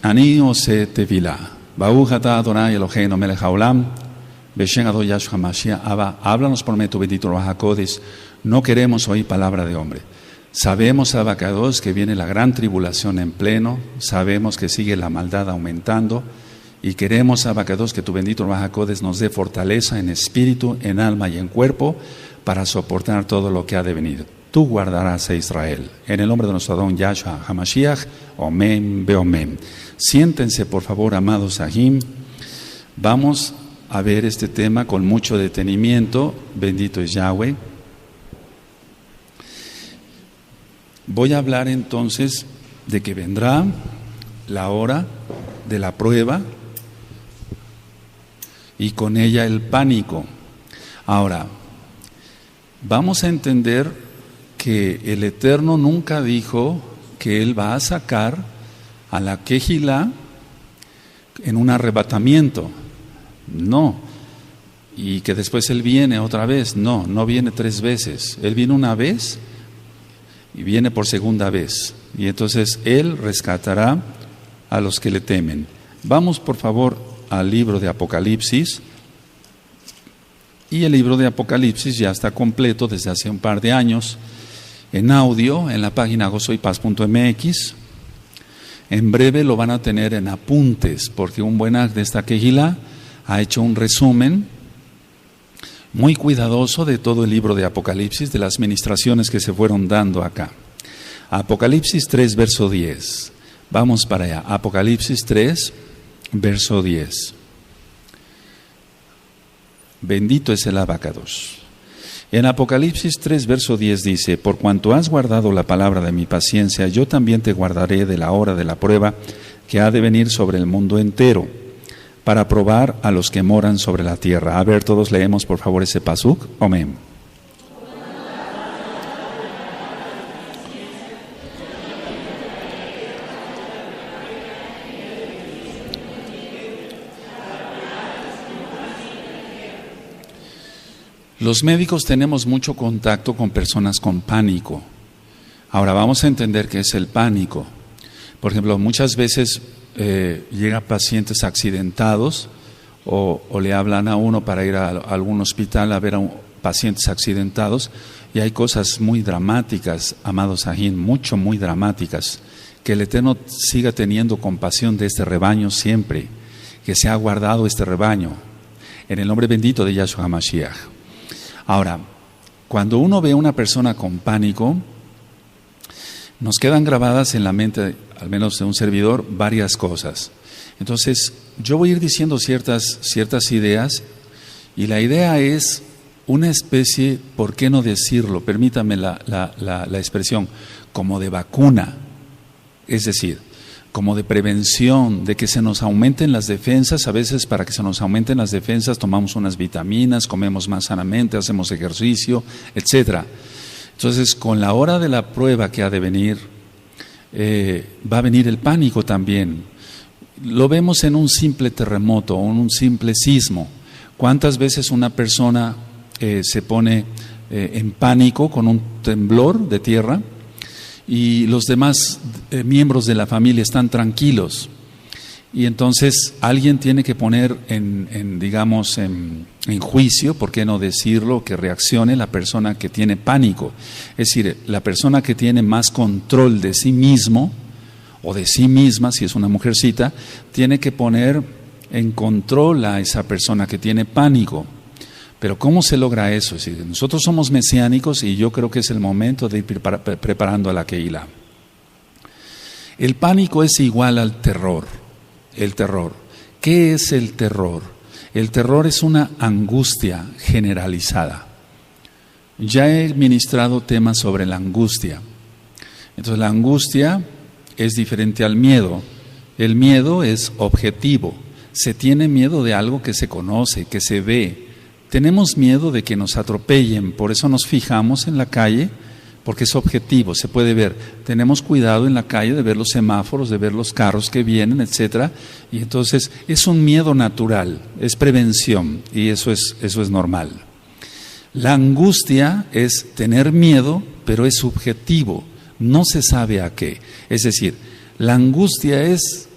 Ani ose tefilá. Baruch atah Adonai Eloheinu melech haolam. Beshem Adonai Yahshua Mashiach. Abba, háblanos por medio bendito Ruach HaKodesh. No queremos oír palabra de hombre. Sabemos, Abacados, que viene la gran tribulación en pleno. Sabemos que sigue la maldad aumentando. Y queremos, Abacados, que tu bendito Ruach HaKodesh nos dé fortaleza en espíritu, en alma y en cuerpo para soportar todo lo que ha de venir. Tú guardarás a Israel. En el nombre de nuestro Adón Yahshua HaMashiach, Omen Beomen. Siéntense, por favor, amados Sahim. Vamos a ver este tema con mucho detenimiento. Bendito es Yahweh. Voy a hablar entonces de que vendrá la hora de la prueba y con ella el pánico. Ahora, vamos a entender que el Eterno nunca dijo que Él va a sacar a la Kehilá en un arrebatamiento. No. Y que después Él viene otra vez. No, no viene 3 veces. Él viene una vez y viene por segunda vez. Y entonces Él rescatará a los que le temen. Vamos, por favor, al libro de Apocalipsis. Y el libro de Apocalipsis ya está completo desde hace un par de años en audio en la página gozoypaz.mx. En breve lo van a tener en apuntes, porque un buen de esta Kehilá ha hecho un resumen muy cuidadoso de todo el libro de Apocalipsis, de las ministraciones que se fueron dando acá. Apocalipsis 3, verso 10. Vamos para allá. Apocalipsis 3, verso 10. Bendito es el Abacados. En Apocalipsis 3, verso 10 dice: por cuanto has guardado la palabra de mi paciencia, yo también te guardaré de la hora de la prueba que ha de venir sobre el mundo entero, para probar a los que moran sobre la tierra. A ver, todos leemos por favor ese pasuk. Amén. Los médicos tenemos mucho contacto con personas con pánico. Ahora vamos a entender qué es el pánico. Por ejemplo, muchas veces llegan pacientes accidentados o le hablan a uno para ir a algún hospital a ver a pacientes accidentados, y hay cosas muy dramáticas, amados Sahim, muy dramáticas. Que el Eterno siga teniendo compasión de este rebaño siempre, que se ha guardado este rebaño, en el nombre bendito de Yahshua HaMashiach. Ahora, cuando uno ve a una persona con pánico, nos quedan grabadas en la mente, al menos de un servidor, varias cosas. Entonces, yo voy a ir diciendo ciertas ideas, y la idea es una especie, ¿por qué no decirlo? Permítame la expresión, como de vacuna, es decir, como de prevención, de que se nos aumenten las defensas. A veces, para que se nos aumenten las defensas, tomamos unas vitaminas, comemos más sanamente, hacemos ejercicio, etcétera. Entonces, con la hora de la prueba que ha de venir, va a venir el pánico también. Lo vemos en un simple terremoto o en un simple sismo. ¿Cuántas veces una persona se pone en pánico con un temblor de tierra y los demás miembros de la familia están tranquilos? Y entonces alguien tiene que poner en juicio, ¿por qué no decirlo?, que reaccione la persona que tiene pánico. Es decir, la persona que tiene más control de sí mismo o de sí misma, si es una mujercita, tiene que poner en control a esa persona que tiene pánico. Pero ¿cómo se logra eso? Es decir, nosotros somos mesiánicos y yo creo que es el momento de ir preparando a la Kehilá. El pánico es igual al terror. El terror. ¿Qué es el terror? El terror es una angustia generalizada. Ya he ministrado temas sobre la angustia. Entonces, la angustia es diferente al miedo. El miedo es objetivo. Se tiene miedo de algo que se conoce, que se ve. Tenemos miedo de que nos atropellen, por eso nos fijamos en la calle, porque es objetivo, se puede ver. Tenemos cuidado en la calle de ver los semáforos, de ver los carros que vienen, etcétera. Y entonces es un miedo natural, es prevención, y eso es normal. La angustia es tener miedo, pero es subjetivo, no se sabe a qué. Es decir, la angustia es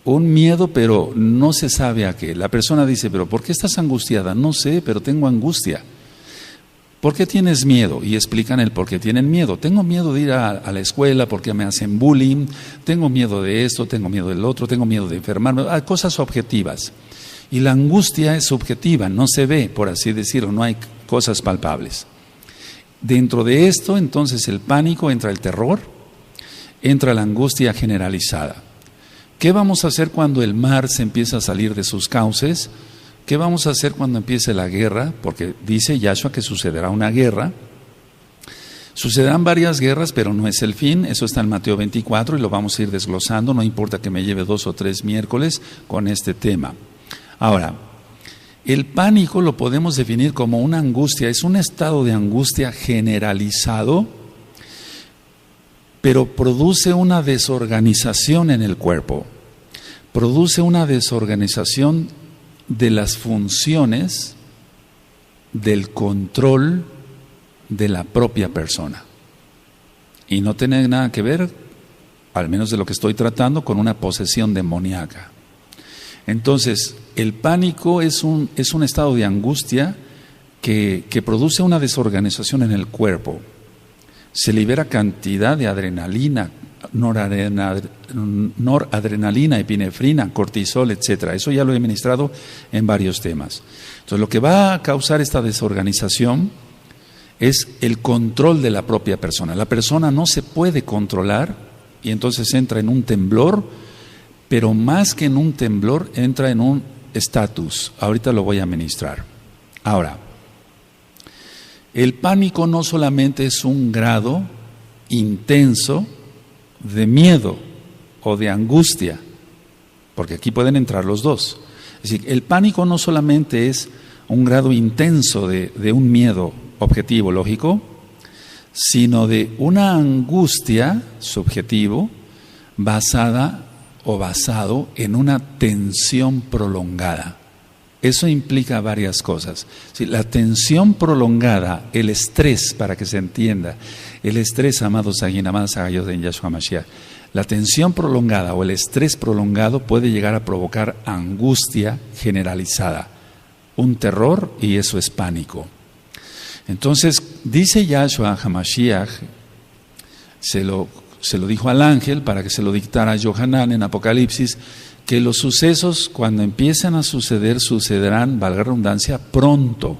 un miedo, pero no se sabe a qué. La persona dice, pero ¿por qué estás angustiada? No sé, pero tengo angustia. ¿Por qué tienes miedo? Y explican el por qué tienen miedo. Tengo miedo de ir a la escuela porque me hacen bullying, tengo miedo de esto, tengo miedo del otro, tengo miedo de enfermarme, cosas objetivas. Y la angustia es subjetiva, no se ve, por así decirlo, no hay cosas palpables. Dentro de esto, entonces, el pánico, entra el terror, entra la angustia generalizada. ¿Qué vamos a hacer cuando el mar se empieza a salir de sus cauces? ¿Qué vamos a hacer cuando empiece la guerra? Porque dice Yahshua que sucederá una guerra. Sucederán varias guerras, pero no es el fin. Eso está en Mateo 24 y lo vamos a ir desglosando. No importa que me lleve 2 o 3 miércoles con este tema. Ahora, el pánico lo podemos definir como una angustia. Es un estado de angustia generalizado, pero produce una desorganización en el cuerpo. Produce una desorganización de las funciones del control de la propia persona. Y no tiene nada que ver, al menos de lo que estoy tratando, con una posesión demoníaca. Entonces, el pánico es un estado de angustia que produce una desorganización en el cuerpo. Se libera cantidad de adrenalina, noradrenalina, epinefrina, cortisol, etcétera. Eso ya lo he ministrado en varios temas. Entonces, lo que va a causar esta desorganización es el control de la propia persona. La persona no se puede controlar y entonces entra en un temblor, pero más que en un temblor, entra en un estatus. Ahorita lo voy a ministrar. Ahora, el pánico no solamente es un grado intenso de miedo o de angustia, porque aquí pueden entrar los dos. Es decir, el pánico no solamente es un grado intenso de un miedo objetivo, lógico, sino de una angustia subjetivo basada o basado en una tensión prolongada. Eso implica varias cosas. Sí, la tensión prolongada, el estrés, para que se entienda, el estrés, amados Agin, amadas Agayot en Yahshua Mashiach, la tensión prolongada o el estrés prolongado puede llegar a provocar angustia generalizada, un terror, y eso es pánico. Entonces, dice Yahshua HaMashiach, se lo dijo al ángel para que se lo dictara a Yohanan en Apocalipsis, que los sucesos cuando empiezan a suceder, sucederán, valga la redundancia, pronto.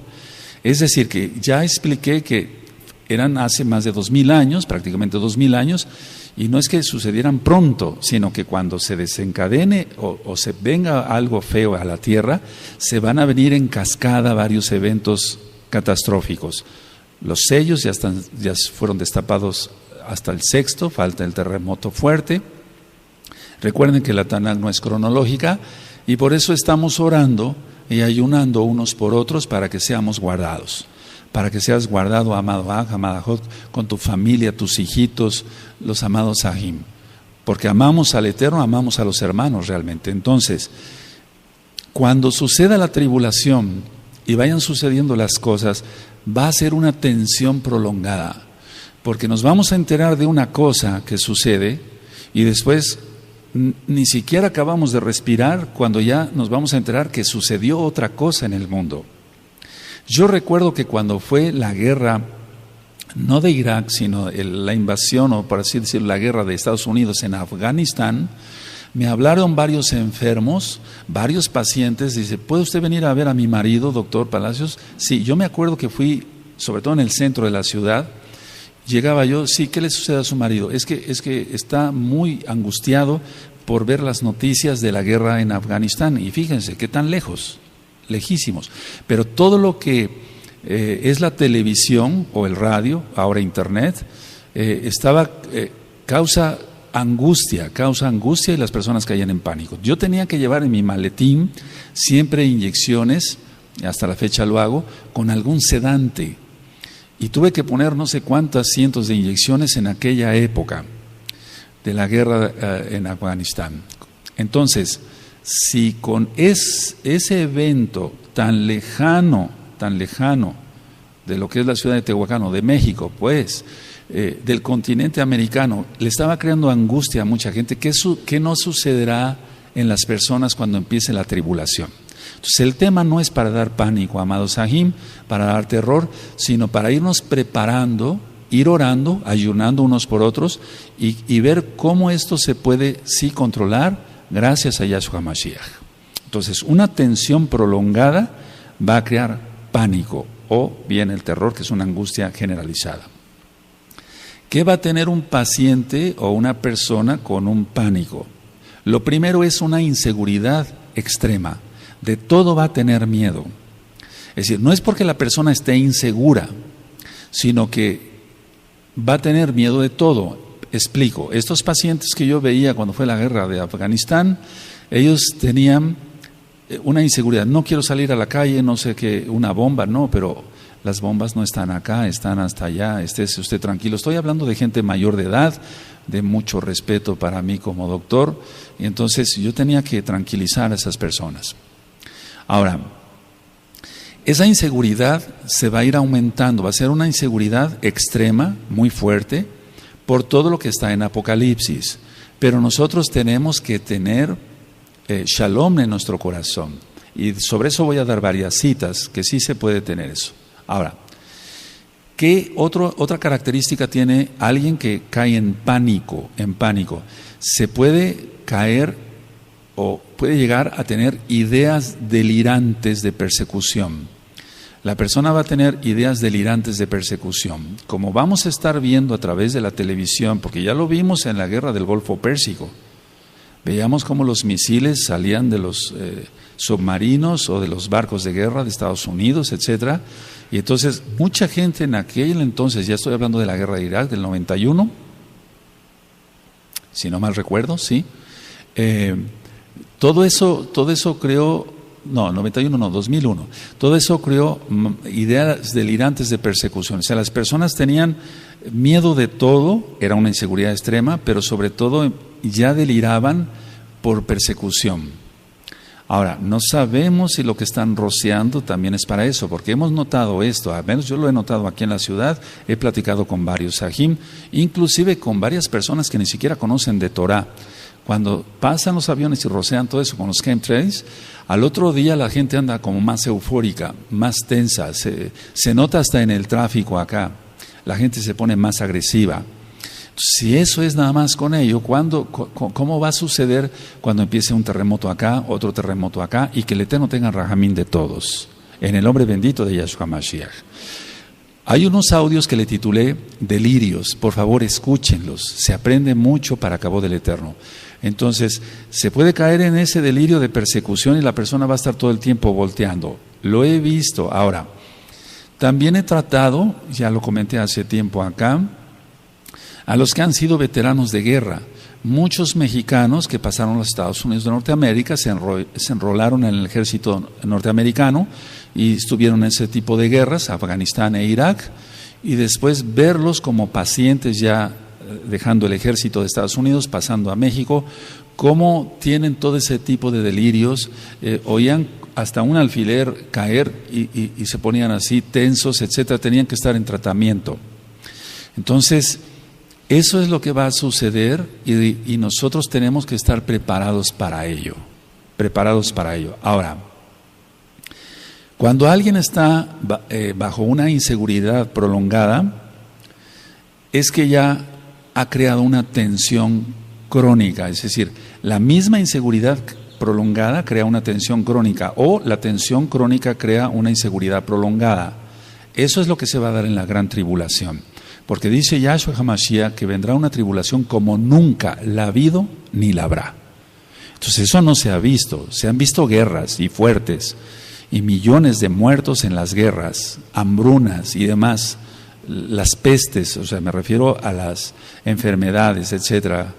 Es decir, que ya expliqué que eran hace más de 2000 años, prácticamente 2000 años, y no es que sucedieran pronto, sino que cuando se desencadene o se venga algo feo a la tierra, se van a venir en cascada varios eventos catastróficos. Los sellos ya fueron destapados hasta el 6º, falta el terremoto fuerte. Recuerden que la Tanaj no es cronológica y por eso estamos orando y ayunando unos por otros para que seamos guardados. Para que seas guardado, amado Aj, amada Jot, con tu familia, tus hijitos, los amados Ajim. Porque amamos al Eterno, amamos a los hermanos realmente. Entonces, cuando suceda la tribulación y vayan sucediendo las cosas, va a ser una tensión prolongada. Porque nos vamos a enterar de una cosa que sucede y después ni siquiera acabamos de respirar cuando ya nos vamos a enterar que sucedió otra cosa en el mundo. Yo recuerdo que cuando fue la guerra, no de Irak, sino la invasión, o por así decirlo, la guerra de Estados Unidos en Afganistán, me hablaron varios enfermos, varios pacientes. Dice, ¿puede usted venir a ver a mi marido, doctor Palacios? Sí, yo me acuerdo que fui, sobre todo en el centro de la ciudad. Llegaba yo, sí, ¿qué le sucede a su marido? Es que está muy angustiado por ver las noticias de la guerra en Afganistán. Y fíjense, qué tan lejos, lejísimos. Pero todo lo que es la televisión o el radio, ahora internet, causa angustia y las personas caían en pánico. Yo tenía que llevar en mi maletín siempre inyecciones, hasta la fecha lo hago, con algún sedante. Y tuve que poner no sé cuántas cientos de inyecciones en aquella época de la guerra en Afganistán. Entonces, si con ese evento tan lejano de lo que es la ciudad de Tehuacán o de México, pues, del continente americano, le estaba creando angustia a mucha gente, ¿qué no sucederá en las personas cuando empiece la tribulación. Entonces el tema no es para dar pánico, amados Sahim, para dar terror, sino para irnos preparando, ir orando, ayunando unos por otros y ver cómo esto se puede sí controlar gracias a Yahshua Mashiach. Entonces una tensión prolongada va a crear pánico o bien el terror, que es una angustia generalizada. ¿Qué va a tener un paciente o una persona con un pánico? Lo primero es una inseguridad extrema. De todo va a tener miedo. Es decir, no es porque la persona esté insegura, sino que va a tener miedo de todo. Explico, estos pacientes que yo veía cuando fue la guerra de Afganistán, ellos tenían una inseguridad. No quiero salir a la calle, no sé qué, una bomba, no, pero las bombas no están acá, están hasta allá, estése usted tranquilo. Estoy hablando de gente mayor de edad, de mucho respeto para mí como doctor, y entonces yo tenía que tranquilizar a esas personas. Ahora, esa inseguridad se va a ir aumentando, va a ser una inseguridad extrema, muy fuerte, por todo lo que está en Apocalipsis. Pero nosotros tenemos que tener shalom en nuestro corazón. Y sobre eso voy a dar varias citas, que sí se puede tener eso. Ahora, ¿qué otra característica tiene alguien que cae en pánico? Se puede caer o puede llegar a tener ideas delirantes de persecución. La persona va a tener ideas delirantes de persecución. Como vamos a estar viendo a través de la televisión, porque ya lo vimos en la guerra del Golfo Pérsico, veíamos cómo los misiles salían de los submarinos o de los barcos de guerra de Estados Unidos, etcétera. Y entonces mucha gente en aquel entonces, ya estoy hablando de la guerra de Irak del 91, si no mal recuerdo, sí. Todo eso creó, 2001. Todo eso creó ideas delirantes de persecución. O sea, las personas tenían miedo de todo, era una inseguridad extrema, pero sobre todo ya deliraban por persecución. Ahora, no sabemos si lo que están rociando también es para eso, porque hemos notado esto, al menos yo lo he notado aquí en la ciudad, he platicado con varios sahim, inclusive con varias personas que ni siquiera conocen de Torah. Cuando pasan los aviones y rocean todo eso con los chemtrails, al otro día la gente anda como más eufórica, más tensa, se nota hasta en el tráfico acá, la gente se pone más agresiva. Si eso es nada más con ello, ¿cómo va a suceder cuando empiece un terremoto acá, otro terremoto acá, y que el Eterno tenga rajamín de todos? En el nombre bendito de Yahshua Mashiach. Hay unos audios que le titulé Delirios, por favor escúchenlos, se aprende mucho para cabo del Eterno. Entonces, se puede caer en ese delirio de persecución y la persona va a estar todo el tiempo volteando. Lo he visto. Ahora, también he tratado, ya lo comenté hace tiempo acá, a los que han sido veteranos de guerra. Muchos mexicanos que pasaron a los Estados Unidos de Norteamérica se enrolaron en el ejército norteamericano y estuvieron en ese tipo de guerras, Afganistán e Irak, y después verlos como pacientes ya dejando el ejército de Estados Unidos, pasando a México, cómo tienen todo ese tipo de delirios, oían hasta un alfiler caer y se ponían así tensos, etcétera, tenían que estar en tratamiento. Entonces, eso es lo que va a suceder y nosotros tenemos que estar preparados para ello. Ahora, cuando alguien está bajo una inseguridad prolongada, es que ya ha creado una tensión crónica, es decir, la misma inseguridad prolongada crea una tensión crónica o la tensión crónica crea una inseguridad prolongada. Eso es lo que se va a dar en la gran tribulación. Porque dice Yahshua HaMashiach que vendrá una tribulación como nunca la ha habido ni la habrá. Entonces eso no se ha visto, se han visto guerras y fuertes y millones de muertos en las guerras, hambrunas y demás, las pestes, o sea, me refiero a las enfermedades, etcétera.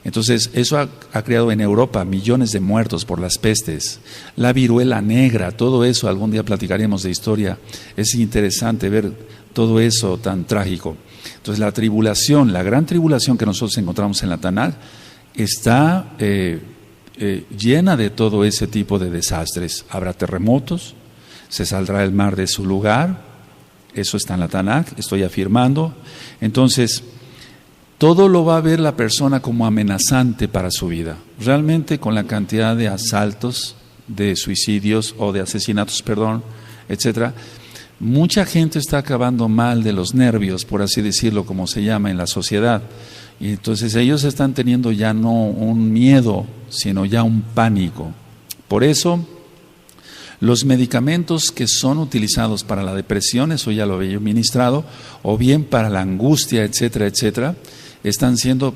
Entonces eso ha creado en Europa millones de muertos por las pestes, la viruela negra, todo eso, algún día platicaremos de historia, es interesante ver todo eso tan trágico. Entonces la tribulación, la gran tribulación que nosotros encontramos en la Tanaj está llena de todo ese tipo de desastres. Habrá terremotos, se saldrá el mar de su lugar, eso está en la Tanaj, estoy afirmando. Entonces, todo lo va a ver la persona como amenazante para su vida. Realmente con la cantidad de asaltos, de suicidios o de asesinatos, etcétera, mucha gente está acabando mal de los nervios, por así decirlo, como se llama en la sociedad. Y entonces ellos están teniendo ya no un miedo, sino ya un pánico. Por eso, los medicamentos que son utilizados para la depresión, eso ya lo había ministrado, o bien para la angustia, etcétera, etcétera, están siendo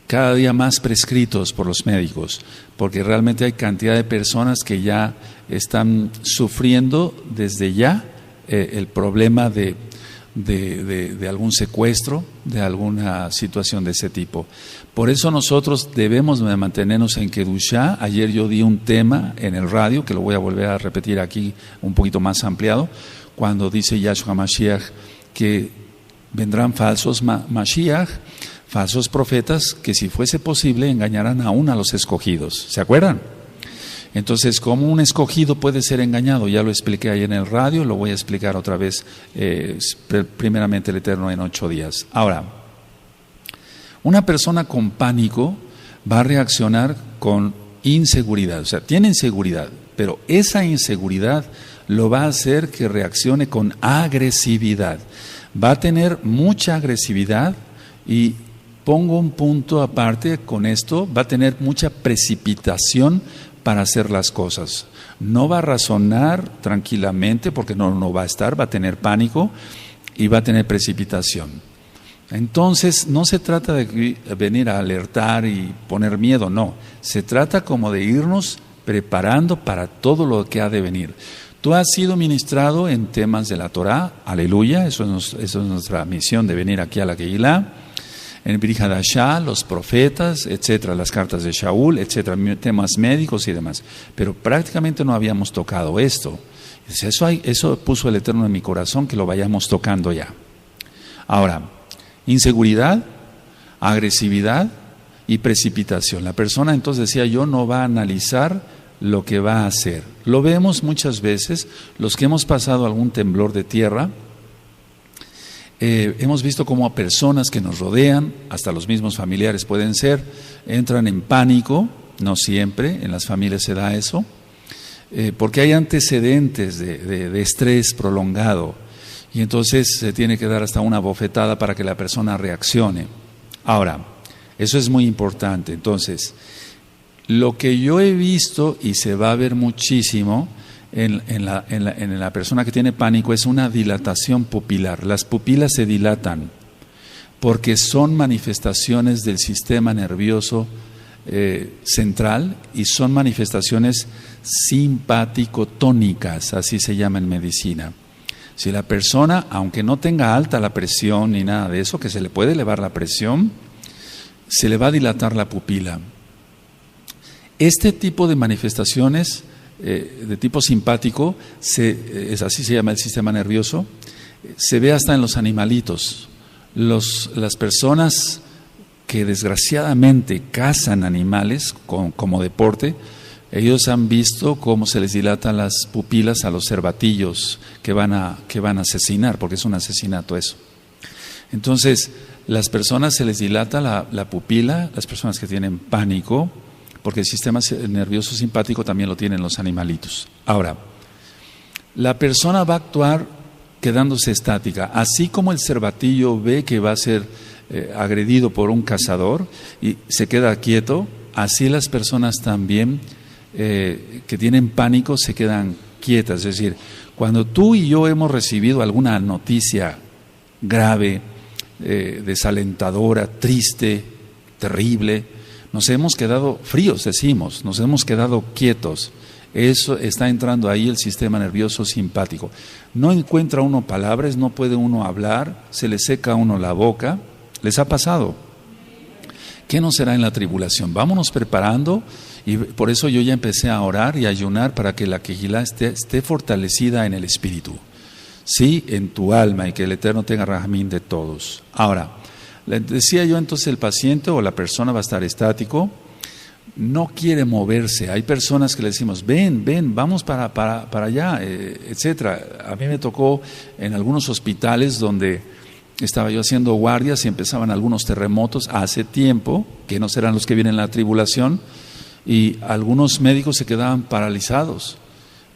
cada día más prescritos por los médicos, porque realmente hay cantidad de personas que ya están sufriendo desde ya el problema de algún secuestro, de alguna situación de ese tipo. Por eso nosotros debemos de mantenernos en Kedushá. Ayer yo di un tema en el radio, que lo voy a volver a repetir aquí un poquito más ampliado, cuando dice Yahshua Mashiach que vendrán falsos Mashiach, falsos profetas, que si fuese posible engañarán aún a los escogidos. ¿Se acuerdan? Entonces, ¿cómo un escogido puede ser engañado? Ya lo expliqué ahí en el radio, lo voy a explicar otra vez, primeramente el Eterno en 8 días. Ahora, una persona con pánico va a reaccionar con inseguridad, o sea, tiene inseguridad, pero esa inseguridad lo va a hacer que reaccione con agresividad. Va a tener mucha agresividad y pongo un punto aparte con esto, va a tener mucha precipitación para hacer las cosas. No va a razonar tranquilamente porque no va a estar, va a tener pánico y va a tener precipitación. Entonces, no se trata de venir a alertar y poner miedo, no. Se trata como de irnos preparando para todo lo que ha de venir. Tú has sido ministrado en temas de la Torah, aleluya, eso es nuestra misión de venir aquí a la Kehilá, en Brit Hadashah, los profetas, etcétera, las cartas de Shaul, etcétera, temas médicos y demás. Pero prácticamente no habíamos tocado esto. Eso puso el Eterno en mi corazón, que lo vayamos tocando ya. Ahora, inseguridad, agresividad y precipitación. La persona, entonces decía yo, no va a analizar lo que va a hacer. Lo vemos muchas veces, los que hemos pasado algún temblor de tierra, hemos visto cómo a personas que nos rodean, hasta los mismos familiares pueden ser, entran en pánico, no siempre, en las familias se da eso, porque hay antecedentes de estrés prolongado, y entonces se tiene que dar hasta una bofetada para que la persona reaccione. Ahora, eso es muy importante. Entonces, lo que yo he visto, y se va a ver muchísimo en la persona que tiene pánico, es una dilatación pupilar. Las pupilas se dilatan porque son manifestaciones del sistema nervioso central y son manifestaciones simpático-tónicas, así se llama en medicina. Si la persona, aunque no tenga alta la presión ni nada de eso, que se le puede elevar la presión, se le va a dilatar la pupila. Este tipo de manifestaciones de tipo simpático, así se llama el sistema nervioso, se ve hasta en los animalitos. Las personas que desgraciadamente cazan animales como deporte, ellos han visto cómo se les dilatan las pupilas a los cervatillos que van a asesinar, porque es un asesinato eso. Entonces, las personas se les dilata la pupila, las personas que tienen pánico, porque el sistema nervioso simpático también lo tienen los animalitos. Ahora, la persona va a actuar quedándose estática, así como el cervatillo ve que va a ser agredido por un cazador y se queda quieto, así las personas también que tienen pánico se quedan quietas. Es decir, cuando tú y yo hemos recibido alguna noticia grave, desalentadora, triste, terrible, nos hemos quedado fríos, decimos, nos hemos quedado quietos. Eso está entrando ahí el sistema nervioso simpático. No encuentra uno palabras, no puede uno hablar, se le seca a uno la boca. ¿Les ha pasado? ¿Qué nos será en la tribulación? Vámonos preparando, y por eso yo ya empecé a orar y a ayunar para que la Kehilá esté fortalecida en el espíritu, sí, en tu alma, y que el Eterno tenga rajamín de todos. Ahora, le decía yo, entonces el paciente o la persona va a estar estático, no quiere moverse. Hay personas que le decimos, ven, vamos para allá, etcétera. A mí me tocó en algunos hospitales donde estaba yo haciendo guardias y empezaban algunos terremotos hace tiempo, que no serán los que vienen en la tribulación, y algunos médicos se quedaban paralizados.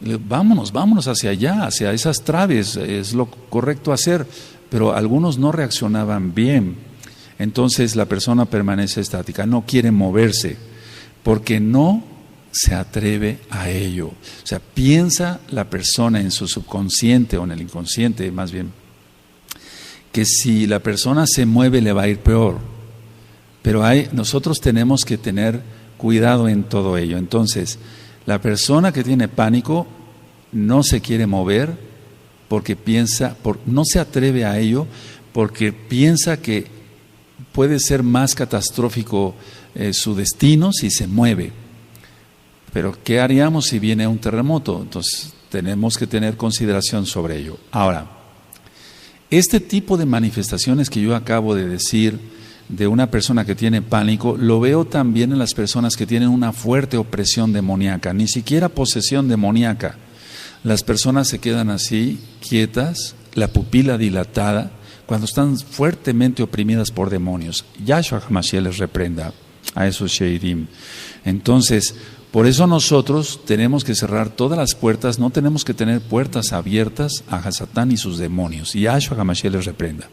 Y le digo, vámonos hacia allá, hacia esas traves, es lo correcto hacer, pero algunos no reaccionaban bien. Entonces la persona permanece estática, no quiere moverse, porque no se atreve a ello. O sea, piensa la persona en su subconsciente o en el inconsciente más bien, que si la persona se mueve le va a ir peor. Pero nosotros tenemos que tener cuidado en todo ello. Entonces, la persona que tiene pánico no se quiere mover porque no se atreve a ello porque piensa que puede ser más catastrófico su destino si se mueve. Pero ¿qué haríamos si viene un terremoto? Entonces tenemos que tener consideración sobre ello. Ahora, este tipo de manifestaciones que yo acabo de decir de una persona que tiene pánico, lo veo también en las personas que tienen una fuerte opresión demoníaca, ni siquiera posesión demoníaca. Las personas se quedan así, quietas, la pupila dilatada, cuando están fuertemente oprimidas por demonios. Yahshua HaMashiach les reprenda a esos Sheidim. Entonces, por eso nosotros tenemos que cerrar todas las puertas, no tenemos que tener puertas abiertas a Satán y sus demonios. Y Yahshua HaMashiach les reprenda.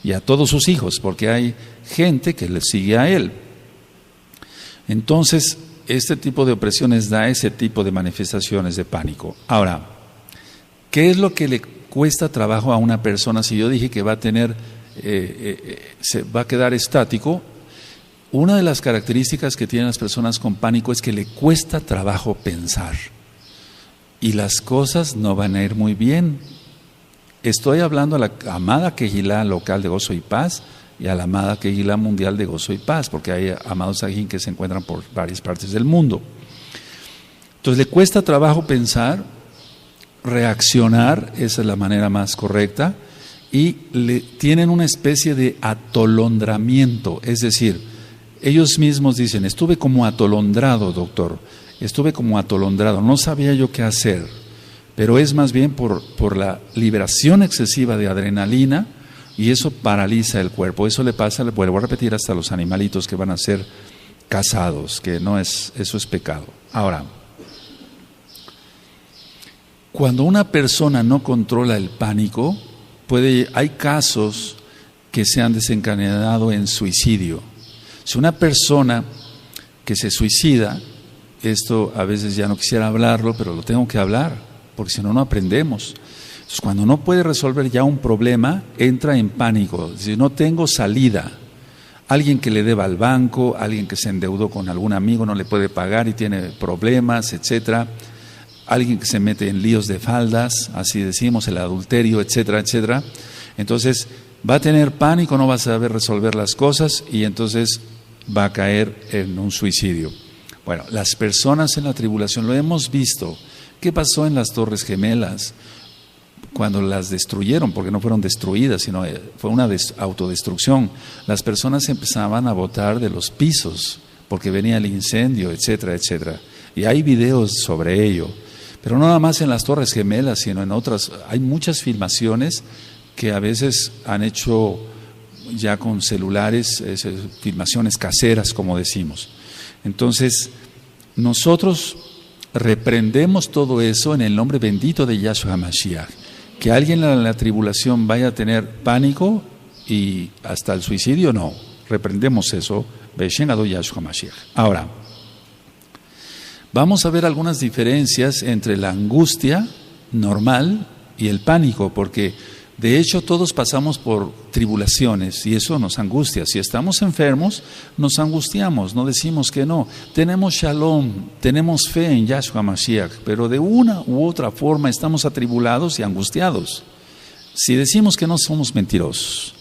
Y a todos sus hijos, porque hay gente que le sigue a él. Entonces, este tipo de opresiones da ese tipo de manifestaciones de pánico. Ahora, ¿qué es lo que le cuesta trabajo a una persona si yo dije que va a tener, se va a quedar estático? Una de las características que tienen las personas con pánico es que le cuesta trabajo pensar y las cosas no van a ir muy bien. Estoy hablando a la amada Kehilá local de Gozo y Paz y a la amada Kehilá mundial de Gozo y Paz, porque hay amados Sajín que se encuentran por varias partes del mundo. Entonces le cuesta trabajo pensar, reaccionar, esa es la manera más correcta, y tienen una especie de atolondramiento, es decir, ellos mismos dicen, estuve como atolondrado, doctor, estuve como atolondrado, no sabía yo qué hacer, pero es más bien por la liberación excesiva de adrenalina y eso paraliza el cuerpo. Eso le pasa, le vuelvo a repetir, hasta a los animalitos que van a ser cazados, que no es, eso es pecado. Ahora, cuando una persona no controla el pánico, hay casos que se han desencadenado en suicidio. Si una persona que se suicida, esto a veces ya no quisiera hablarlo, pero lo tengo que hablar, porque si no, no aprendemos. Entonces, cuando no puede resolver ya un problema, entra en pánico. Si no tengo salida, alguien que le deba al banco, alguien que se endeudó con algún amigo, no le puede pagar y tiene problemas, etcétera. Alguien que se mete en líos de faldas, así decimos, el adulterio, etcétera, etcétera. Entonces, va a tener pánico, no va a saber resolver las cosas y entonces va a caer en un suicidio. Bueno, las personas en la tribulación, lo hemos visto. ¿Qué pasó en las Torres Gemelas? Cuando las destruyeron, porque no fueron destruidas, sino fue una autodestrucción. Las personas empezaban a botar de los pisos, porque venía el incendio, etcétera, etcétera. Y hay videos sobre ello. Pero no nada más en las Torres Gemelas, sino en otras. Hay muchas filmaciones que a veces han hecho ya con celulares, filmaciones caseras, como decimos. Entonces, nosotros reprendemos todo eso en el nombre bendito de Yahshua HaMashiach. Que alguien en la tribulación vaya a tener pánico y hasta el suicidio, no. Reprendemos eso, Beshen Ado Yahshua HaMashiach. Ahora, vamos a ver algunas diferencias entre la angustia normal y el pánico, porque de hecho todos pasamos por tribulaciones y eso nos angustia. Si estamos enfermos, nos angustiamos, no decimos que no. Tenemos shalom, tenemos fe en Yahshua HaMashiach, pero de una u otra forma estamos atribulados y angustiados. Si decimos que no, somos mentirosos.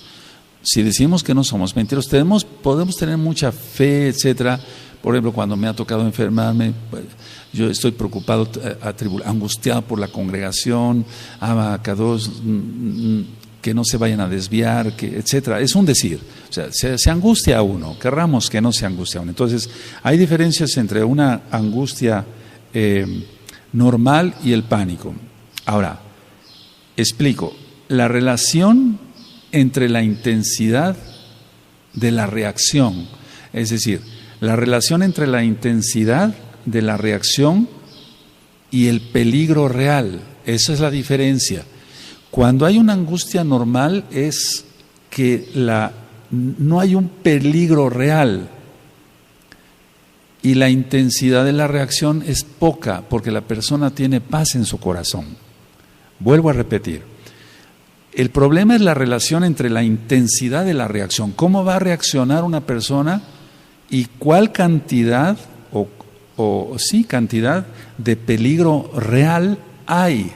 Si decimos que no somos mentirosos, podemos tener mucha fe, etcétera. Por ejemplo, cuando me ha tocado enfermarme, yo estoy preocupado, angustiado por la congregación, Abacados, que no se vayan a desviar, etcétera. Es un decir, o sea, se angustia uno, querramos que no se angustia uno. Entonces, hay diferencias entre una angustia normal y el pánico. Ahora, explico, la relación entre la intensidad de la reacción. Es decir, la relación entre la intensidad de la reacción y el peligro real. Esa es la diferencia. Cuando hay una angustia normal es que no hay un peligro real y la intensidad de la reacción es poca porque la persona tiene paz en su corazón. Vuelvo a repetir. El problema es la relación entre la intensidad de la reacción. ¿Cómo va a reaccionar una persona y cuál cantidad cantidad de peligro real hay?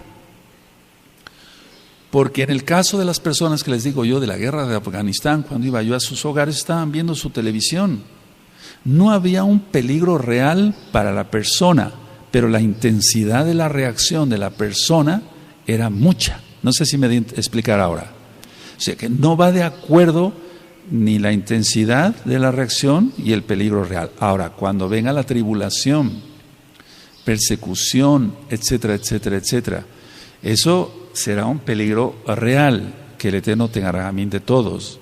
Porque en el caso de las personas que les digo yo de la guerra de Afganistán, cuando iba yo a sus hogares, estaban viendo su televisión. No había un peligro real para la persona, pero la intensidad de la reacción de la persona era mucha. No sé si me di a explicar ahora. O sea que no va de acuerdo ni la intensidad de la reacción y el peligro real. Ahora, cuando venga la tribulación, persecución, etcétera, etcétera, etcétera, eso será un peligro real que el Eterno tenga ramín de todos.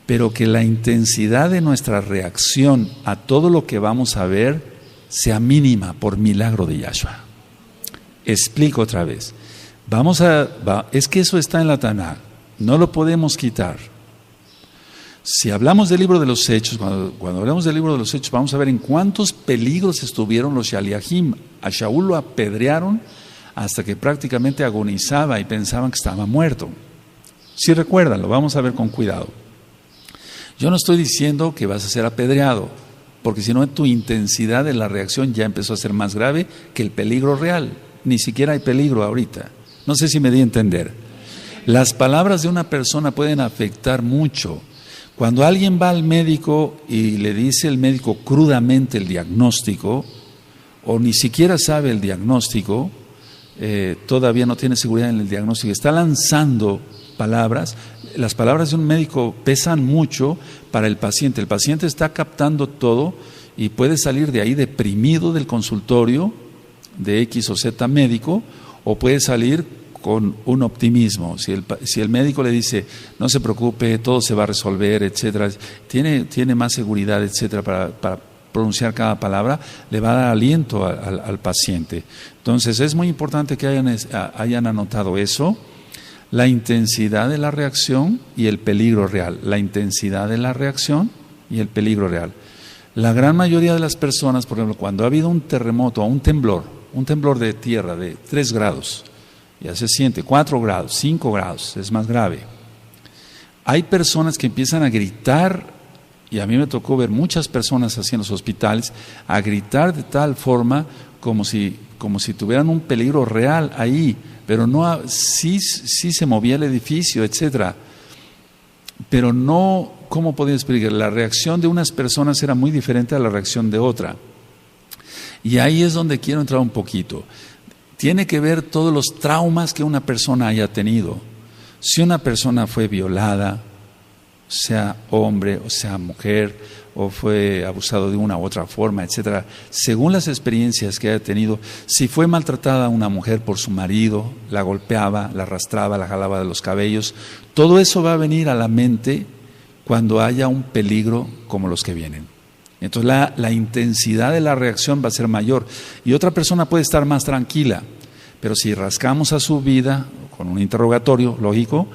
Pero que la intensidad de nuestra reacción a todo lo que vamos a ver sea mínima por milagro de Yahshua. Explico otra vez. Es que eso está en la Tanaj, no lo podemos quitar. Si hablamos del libro de los Hechos, cuando hablamos del libro de los Hechos, vamos a ver en cuántos peligros estuvieron los Shaliachim. A Shaul lo apedrearon hasta que prácticamente agonizaba y pensaban que estaba muerto. Si recuerdan, lo vamos a ver con cuidado. Yo no estoy diciendo que vas a ser apedreado, porque si no tu intensidad de la reacción ya empezó a ser más grave que el peligro real. Ni siquiera hay peligro ahorita. No sé si me di a entender. Las palabras de una persona pueden afectar mucho. Cuando alguien va al médico y le dice el médico crudamente el diagnóstico, o ni siquiera sabe el diagnóstico, todavía no tiene seguridad en el diagnóstico, está lanzando palabras. Las palabras de un médico pesan mucho para el paciente. El paciente está captando todo y puede salir de ahí deprimido del consultorio de X o Z médico, o puede salir con un optimismo. Si el médico le dice, no se preocupe, todo se va a resolver, etcétera, tiene más seguridad, etcétera, para pronunciar cada palabra, le va a dar aliento al paciente. Entonces es muy importante que hayan anotado eso, la intensidad de la reacción y el peligro real. La intensidad de la reacción y el peligro real. La gran mayoría de las personas, por ejemplo, cuando ha habido un terremoto o un temblor de tierra de 3 grados, ya se siente, 4 grados, 5 grados, es más grave. Hay personas que empiezan a gritar, y a mí me tocó ver muchas personas así en los hospitales, a gritar de tal forma como si tuvieran un peligro real ahí, pero no, sí se movía el edificio, etcétera. Pero no, ¿cómo podía explicar? La reacción de unas personas era muy diferente a la reacción de otra. Y ahí es donde quiero entrar un poquito. Tiene que ver todos los traumas que una persona haya tenido. Si una persona fue violada, sea hombre o sea mujer, o fue abusado de una u otra forma, etcétera, según las experiencias que haya tenido, si fue maltratada una mujer por su marido, la golpeaba, la arrastraba, la jalaba de los cabellos, todo eso va a venir a la mente cuando haya un peligro como los que vienen. Entonces la intensidad de la reacción va a ser mayor y otra persona puede estar más tranquila, pero si rascamos a su vida con un interrogatorio lógico,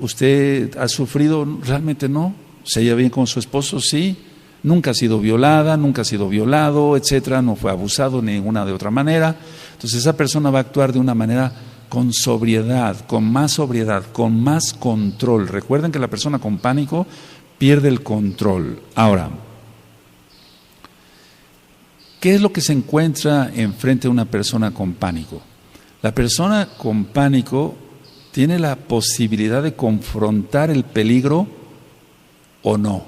¿usted ha sufrido? Realmente no. ¿Se lleva bien con su esposo? Sí. Nunca ha sido violada, nunca ha sido violado, etcétera, no fue abusado de ninguna de otra manera. Entonces esa persona va a actuar de una manera con sobriedad, con más control. Recuerden que la persona con pánico pierde el control. Ahora, ¿qué es lo que se encuentra enfrente de una persona con pánico? La persona con pánico tiene la posibilidad de confrontar el peligro o no.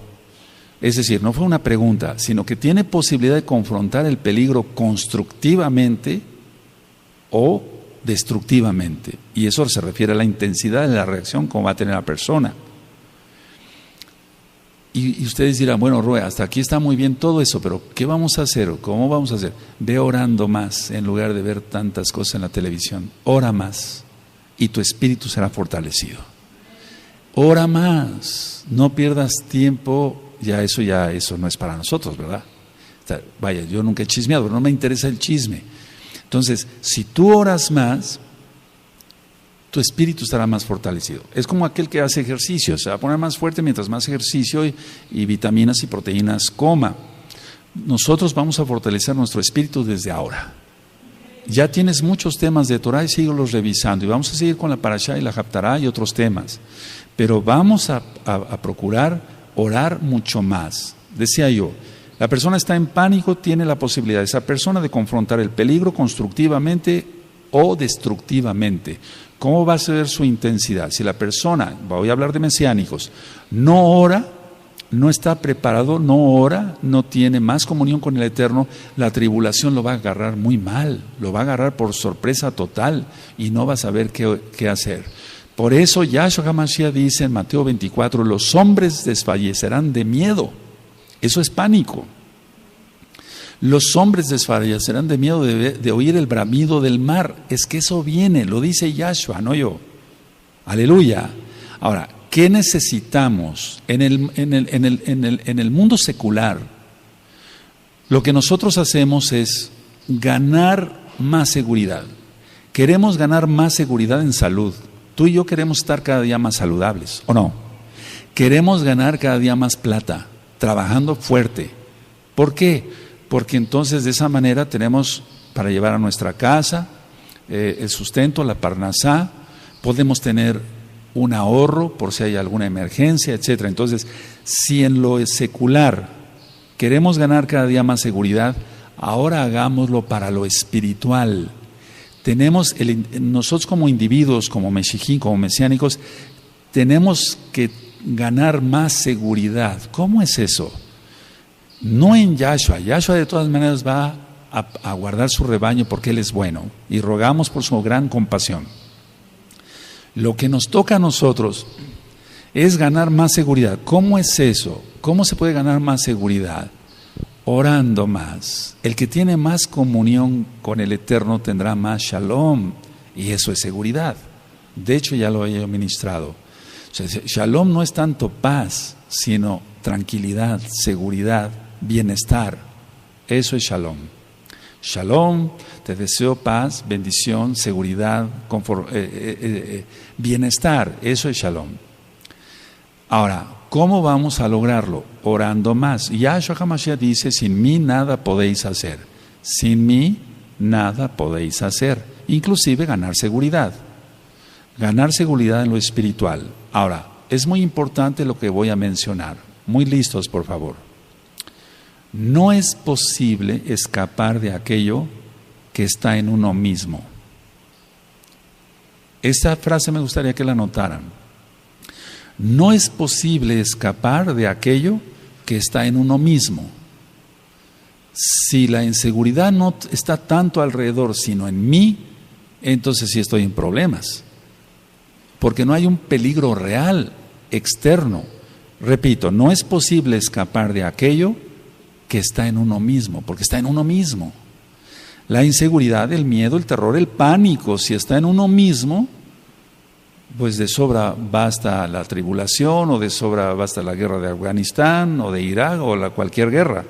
Es decir, no fue una pregunta, sino que tiene posibilidad de confrontar el peligro constructivamente o destructivamente. Y eso se refiere a la intensidad de la reacción como va a tener la persona. Y ustedes dirán, bueno, Roe, hasta aquí está muy bien todo eso, pero ¿qué vamos a hacer? ¿Cómo vamos a hacer? Ve orando más en lugar de ver tantas cosas en la televisión. Ora más. y tu espíritu será fortalecido. Ora más, no pierdas tiempo, eso no es para nosotros, ¿verdad? Vaya, yo nunca he chismeado, pero no me interesa el chisme. Entonces, si tú oras más, tu espíritu estará más fortalecido. Es como aquel que hace ejercicio, se va a poner más fuerte mientras más ejercicio y vitaminas y proteínas coma. Nosotros vamos a fortalecer nuestro espíritu desde ahora. Ya tienes muchos temas de Torah y síguelos revisando. Y vamos a seguir con la Parashá y la Haftará y otros temas. Pero vamos a procurar orar mucho más. Decía yo, la persona está en pánico, tiene la posibilidad esa persona de confrontar el peligro constructivamente o destructivamente. ¿Cómo va a ser su intensidad? Si la persona, voy a hablar de mesiánicos, no ora, no está preparado, no ora, no tiene más comunión con el Eterno, la tribulación lo va a agarrar muy mal, lo va a agarrar por sorpresa total y no va a saber qué hacer. Por eso Yahshua HaMashiach dice en Mateo 24, los hombres desfallecerán de miedo. Eso es pánico. Los hombres desfallecerán de miedo de oír el bramido del mar. Es que eso viene, lo dice Yahshua, no yo. Aleluya. Ahora, ¿qué necesitamos en el mundo secular? Lo que nosotros hacemos es ganar más seguridad. Queremos ganar más seguridad en salud. Tú y yo queremos estar cada día más saludables, ¿o no? Queremos ganar cada día más plata, trabajando fuerte. ¿Por qué? Porque entonces de esa manera tenemos para llevar a nuestra casa el sustento, la parnasá, podemos tener un ahorro por si hay alguna emergencia, etcétera. Entonces, si en lo secular queremos ganar cada día más seguridad, ahora hagámoslo para lo espiritual. Nosotros como individuos, como meshijín, como mesiánicos, tenemos que ganar más seguridad. ¿Cómo es eso? No en Yahshua. Yahshua de todas maneras va a guardar su rebaño porque Él es bueno y rogamos por su gran compasión. Lo que nos toca a nosotros es ganar más seguridad. ¿Cómo es eso? ¿Cómo se puede ganar más seguridad? Orando más. El que tiene más comunión con el Eterno tendrá más shalom, y eso es seguridad. De hecho, ya lo he ministrado. O sea, shalom no es tanto paz, sino tranquilidad, seguridad, bienestar. Eso es shalom. Shalom, te deseo paz, bendición, seguridad, bienestar. Eso es shalom. Ahora, ¿cómo vamos a lograrlo? Orando más. Yahshua HaMashiach dice, sin mí nada podéis hacer. Sin mí nada podéis hacer. Inclusive ganar seguridad. Ganar seguridad en lo espiritual. Ahora, es muy importante lo que voy a mencionar. Muy listos, por favor. No es posible escapar de aquello que está en uno mismo. Esta frase me gustaría que la notaran. No es posible escapar de aquello que está en uno mismo. Si la inseguridad no está tanto alrededor, sino en mí, entonces sí estoy en problemas. Porque no hay un peligro real, externo. Repito, no es posible escapar de aquello que está en uno mismo, porque está en uno mismo. La inseguridad, el miedo, el terror, el pánico, si está en uno mismo, pues de sobra basta la tribulación, o de sobra basta la guerra de Afganistán, o de Irak, o cualquier guerra.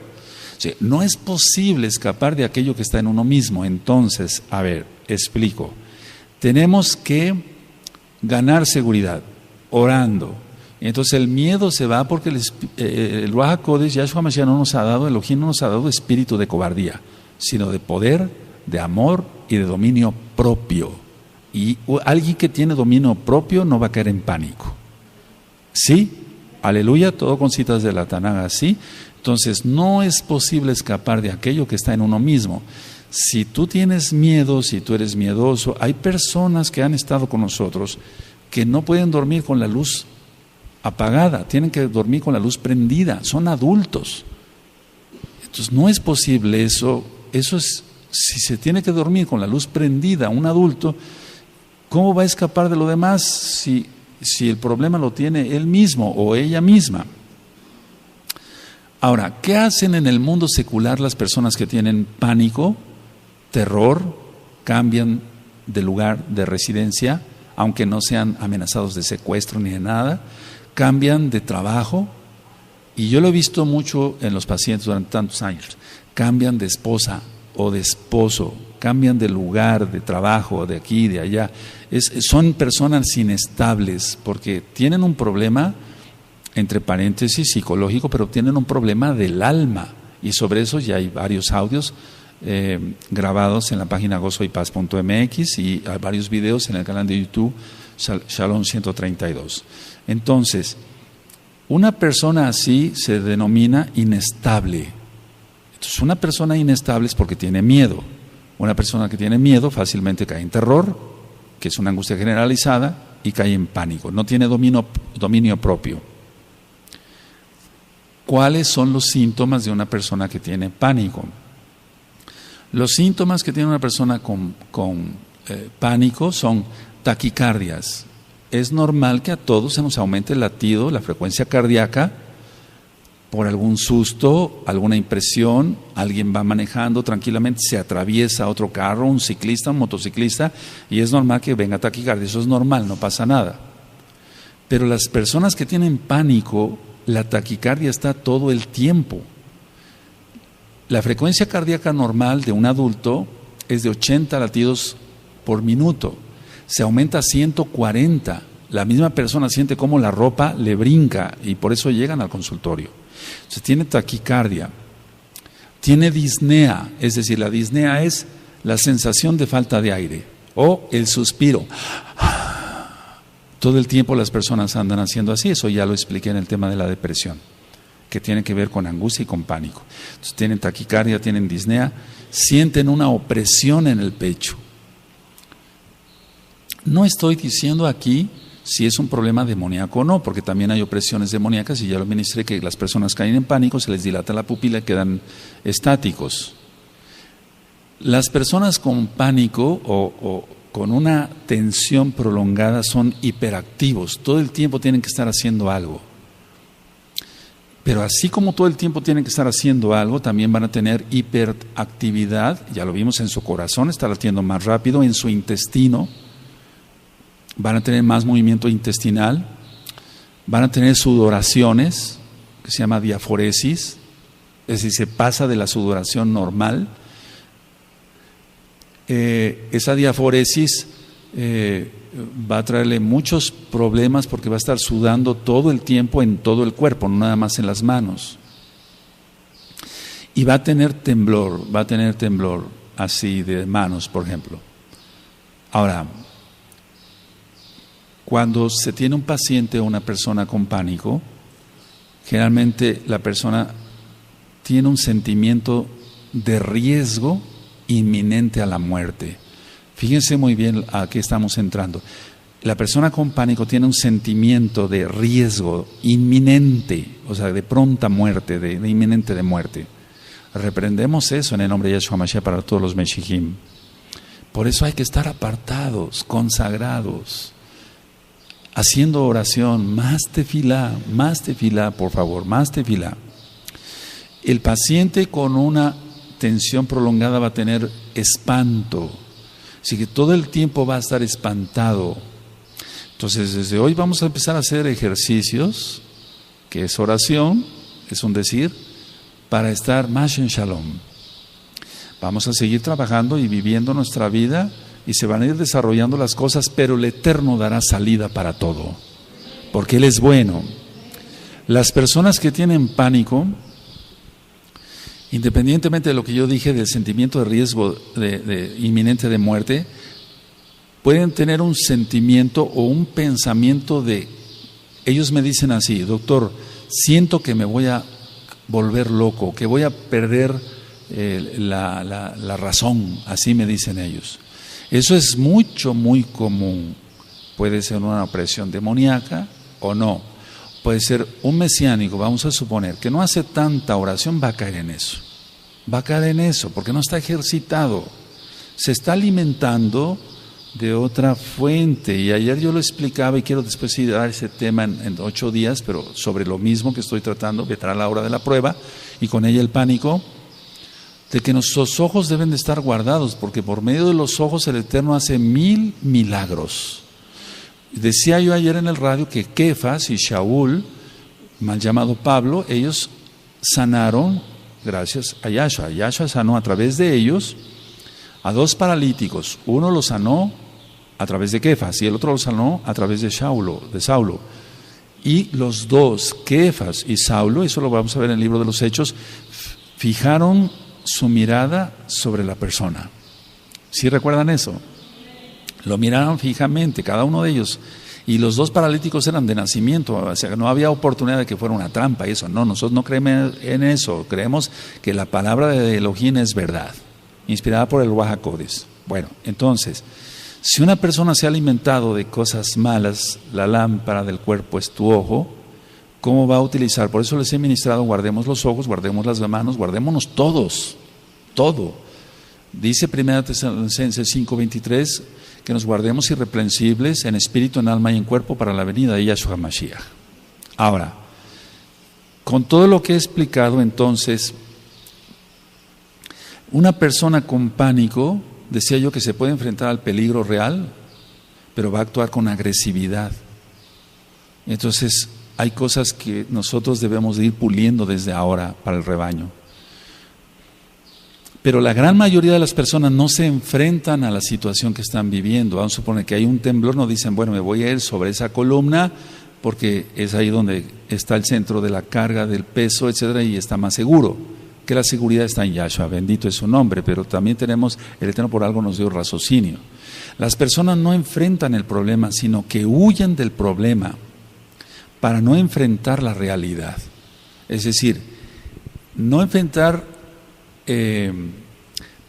Sí, no es posible escapar de aquello que está en uno mismo. Entonces, a ver, explico. Tenemos que ganar seguridad, orando. Entonces el miedo se va porque el Ruach HaKodesh, Yahshua HaMashiach no nos ha dado, Elohim no nos ha dado espíritu de cobardía, sino de poder, de amor y de dominio propio. Y alguien que tiene dominio propio no va a caer en pánico. ¿Sí? Aleluya, todo con citas de la Tanakh, ¿sí? Entonces no es posible escapar de aquello que está en uno mismo. Si tú tienes miedo, si tú eres miedoso, hay personas que han estado con nosotros que no pueden dormir con la luz apagada, tienen que dormir con la luz prendida, son adultos. Entonces no es posible eso es, si se tiene que dormir con la luz prendida un adulto, ¿cómo va a escapar de lo demás si el problema lo tiene él mismo o ella misma? Ahora, ¿qué hacen en el mundo secular las personas que tienen pánico, terror, cambian de lugar de residencia aunque no sean amenazados de secuestro ni de nada, cambian de trabajo, y yo lo he visto mucho en los pacientes durante tantos años, cambian de esposa o de esposo, cambian de lugar, de trabajo, de aquí, de allá. Son personas inestables porque tienen un problema, entre paréntesis, psicológico, pero tienen un problema del alma, y sobre eso ya hay varios audios grabados en la página gozoypaz.mx y hay varios videos en el canal de YouTube Shalom 132. Entonces, una persona así se denomina inestable. Entonces, una persona inestable es porque tiene miedo. Una persona que tiene miedo fácilmente cae en terror, que es una angustia generalizada, y cae en pánico. No tiene dominio propio. ¿Cuáles son los síntomas de una persona que tiene pánico? Los síntomas que tiene una persona con pánico son taquicardias. Es normal que a todos se nos aumente el latido, la frecuencia cardíaca, por algún susto, alguna impresión, alguien va manejando tranquilamente, se atraviesa otro carro, un ciclista, un motociclista, y es normal que venga taquicardia. Eso es normal, no pasa nada. Pero las personas que tienen pánico, la taquicardia está todo el tiempo. La frecuencia cardíaca normal de un adulto es de 80 latidos por minuto. Se aumenta a 140. La misma persona siente cómo la ropa le brinca y por eso llegan al consultorio. Entonces, tiene taquicardia, tiene disnea, es decir, la disnea es la sensación de falta de aire o el suspiro. Todo el tiempo las personas andan haciendo así, eso ya lo expliqué en el tema de la depresión, que tiene que ver con angustia y con pánico. Entonces, tienen taquicardia, tienen disnea, sienten una opresión en el pecho. No estoy diciendo aquí si es un problema demoníaco o no, porque también hay opresiones demoníacas, y ya lo ministré, que las personas caen en pánico, se les dilata la pupila y quedan estáticos. Las personas con pánico o con una tensión prolongada son hiperactivos, todo el tiempo tienen que estar haciendo algo. Pero así como todo el tiempo tienen que estar haciendo algo, también van a tener hiperactividad, ya lo vimos en su corazón, está latiendo más rápido, en su intestino, van a tener más movimiento intestinal, van a tener sudoraciones, que se llama diaforesis, es decir, se pasa de la sudoración normal. Esa diaforesis va a traerle muchos problemas porque va a estar sudando todo el tiempo en todo el cuerpo, no nada más en las manos. Y va a tener temblor así de manos, por ejemplo. Ahora, cuando se tiene un paciente o una persona con pánico, generalmente la persona tiene un sentimiento de riesgo inminente a la muerte. Fíjense muy bien a qué estamos entrando. La persona con pánico tiene un sentimiento de riesgo inminente, o sea, de pronta muerte, de inminente de muerte. Reprendemos eso en el nombre de Yahshua Mashiach para todos los Meshijim. Por eso hay que estar apartados, consagrados, haciendo oración, más tefilá, por favor, más tefilá. El paciente con una tensión prolongada va a tener espanto, así que todo el tiempo va a estar espantado. Entonces, desde hoy vamos a empezar a hacer ejercicios, que es oración, es un decir, para estar más en shalom. Vamos a seguir trabajando y viviendo nuestra vida, y se van a ir desarrollando las cosas, pero el Eterno dará salida para todo, porque Él es bueno. Las personas que tienen pánico, independientemente de lo que yo dije del sentimiento de riesgo de inminente de muerte, pueden tener un sentimiento o un pensamiento de, ellos me dicen así: doctor, siento que me voy a volver loco, que voy a perder la razón, así me dicen ellos. Eso es muy común. Puede ser una opresión demoníaca o no. Puede ser un mesiánico, vamos a suponer, que no hace tanta oración, va a caer en eso. Va a caer en eso porque no está ejercitado. Se está alimentando de otra fuente. Y ayer yo lo explicaba, y quiero después ir a dar ese tema en 8 días, pero sobre lo mismo que estoy tratando, vendrá la hora de la prueba y con ella el pánico, de que nuestros ojos deben de estar guardados, porque por medio de los ojos el Eterno hace 1000 milagros. Decía yo ayer en el radio que Kefas y Shaul, mal llamado Pablo, ellos sanaron gracias a Yahshua. Yahshua sanó a través de ellos a 2 paralíticos. Uno lo sanó a través de Kefas y el otro lo sanó a través de Saulo. Y los dos, Kefas y Saulo, eso lo vamos a ver en el libro de los Hechos, fijaron su mirada sobre la persona. ¿Sí recuerdan eso? Lo miraron fijamente, cada uno de ellos. Y los 2 paralíticos eran de nacimiento, o sea, no había oportunidad de que fuera una trampa y eso. No, nosotros no creemos en eso, creemos que la palabra de Elohim es verdad, inspirada por el Ruach HaKodesh. Bueno, entonces, si una persona se ha alimentado de cosas malas, la lámpara del cuerpo es tu ojo, ¿cómo va a utilizar? Por eso les he ministrado, guardemos los ojos, guardemos las manos, guardémonos todos, todo. Dice 1 Tesalonicenses 5:23 que nos guardemos irreprensibles en espíritu, en alma y en cuerpo para la venida de Yahshua Mashiach. Ahora, con todo lo que he explicado, entonces, una persona con pánico, decía yo que se puede enfrentar al peligro real, pero va a actuar con agresividad. Entonces, hay cosas que nosotros debemos de ir puliendo desde ahora para el rebaño. Pero la gran mayoría de las personas no se enfrentan a la situación que están viviendo. Vamos a suponer que hay un temblor, no dicen, bueno, me voy a ir sobre esa columna porque es ahí donde está el centro de la carga, del peso, etcétera, y está más seguro. Que la seguridad está en Yahshua, bendito es su nombre, pero también tenemos, el Eterno por algo nos dio raciocinio. Las personas no enfrentan el problema, sino que huyen del problema para no enfrentar la realidad. Es decir, no enfrentar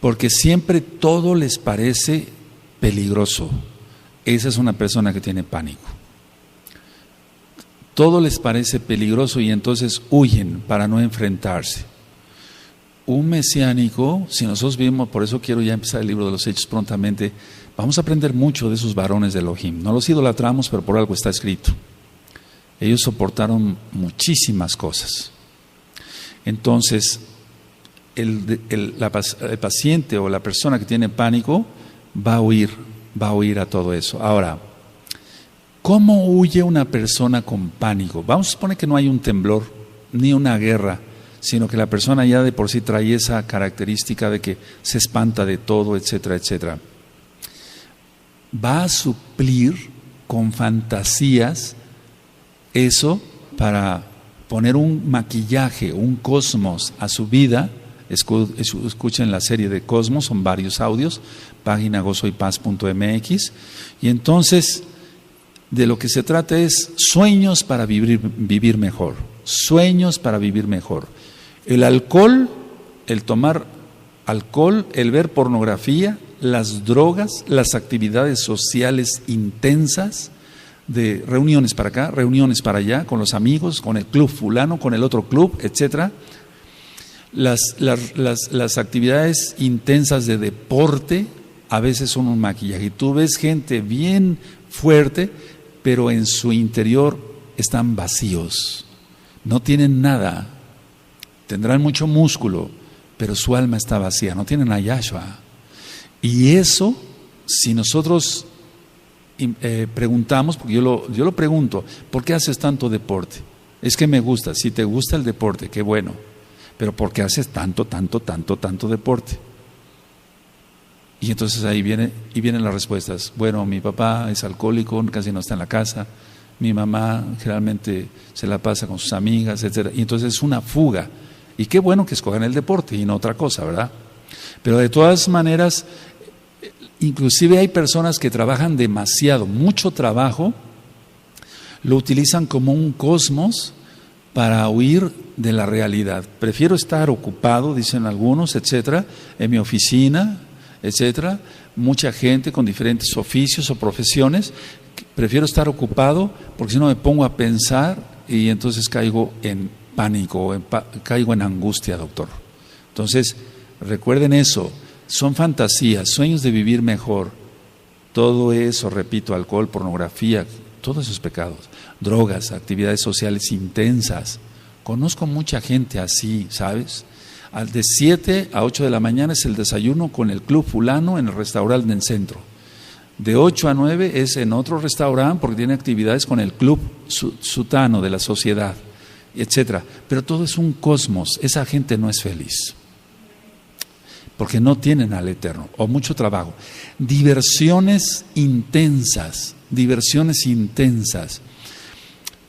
porque siempre todo les parece peligroso. Esa es una persona que tiene pánico. Todo les parece peligroso y entonces huyen para no enfrentarse. Un mesiánico, si nosotros vivimos, por eso quiero ya empezar el libro de los Hechos prontamente, vamos a aprender mucho de esos varones de Elohim. No los idolatramos, pero por algo está escrito. Ellos soportaron muchísimas cosas. Entonces, el paciente o la persona que tiene pánico va a huir a todo eso. Ahora, ¿cómo huye una persona con pánico? Vamos a suponer que no hay un temblor ni una guerra, sino que la persona ya de por sí trae esa característica de que se espanta de todo, etcétera, etcétera. Va a suplir con fantasías eso para poner un maquillaje, un cosmos a su vida. Escuchen la serie de Cosmos, son varios audios, página gozoypaz.mx, y entonces de lo que se trata es sueños para vivir mejor, sueños para vivir mejor. El alcohol, el tomar alcohol, el ver pornografía, las drogas, las actividades sociales intensas, de reuniones para acá, reuniones para allá, con los amigos, con el club fulano, con el otro club, etcétera. Las actividades intensas de deporte a veces son un maquillaje. Y tú ves gente bien fuerte, pero en su interior están vacíos, no tienen nada, tendrán mucho músculo, pero su alma está vacía, no tienen a Yahshua. Y eso, si nosotros preguntamos, porque yo lo pregunto, ¿por qué haces tanto deporte? Es que me gusta. Si te gusta el deporte, qué bueno, pero ¿por qué haces tanto deporte? Y entonces ahí vienen las respuestas. Bueno, mi papá es alcohólico, casi no está en la casa, mi mamá generalmente se la pasa con sus amigas, etcétera. Y entonces es una fuga. Y qué bueno que escojan el deporte y no otra cosa, ¿verdad? Pero de todas maneras, inclusive hay personas que trabajan demasiado, mucho trabajo, lo utilizan como un cosmos para huir de la realidad. Prefiero estar ocupado, dicen algunos, etcétera, en mi oficina, etcétera, mucha gente con diferentes oficios o profesiones. Prefiero estar ocupado porque si no me pongo a pensar y entonces caigo en pánico, caigo en angustia, doctor. Entonces, recuerden eso, son fantasías, sueños de vivir mejor. Todo eso, repito, alcohol, pornografía, todos esos pecados, drogas, actividades sociales intensas. Conozco mucha gente así, ¿sabes? De 7 a 8 de la mañana es el desayuno con el club fulano en el restaurante del centro. De 8 a 9 es en otro restaurante porque tiene actividades con el club sutano de la sociedad, etcétera. Pero todo es un cosmos. Esa gente no es feliz porque no tienen al Eterno, o mucho trabajo. Diversiones intensas.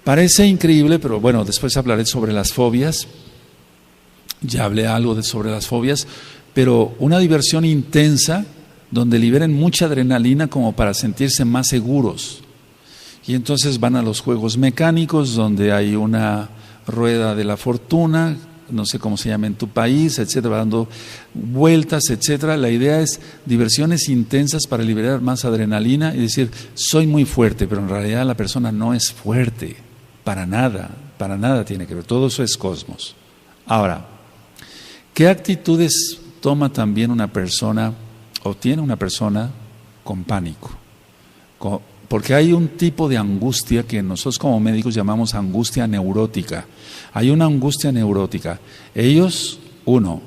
Parece increíble, pero bueno, después hablaré sobre las fobias. Ya hablé algo sobre las fobias, pero una diversión intensa donde liberen mucha adrenalina como para sentirse más seguros. Y entonces van a los juegos mecánicos donde hay una rueda de la fortuna, no sé cómo se llama en tu país, etcétera, dando vueltas, etcétera. La idea es diversiones intensas para liberar más adrenalina y decir, soy muy fuerte, pero en realidad la persona no es fuerte, para nada tiene que ver, todo eso es cosmos. Ahora, ¿qué actitudes toma también una persona o tiene una persona con pánico? Porque hay un tipo de angustia que nosotros como médicos llamamos angustia neurótica. Hay una angustia neurótica. Ellos, uno,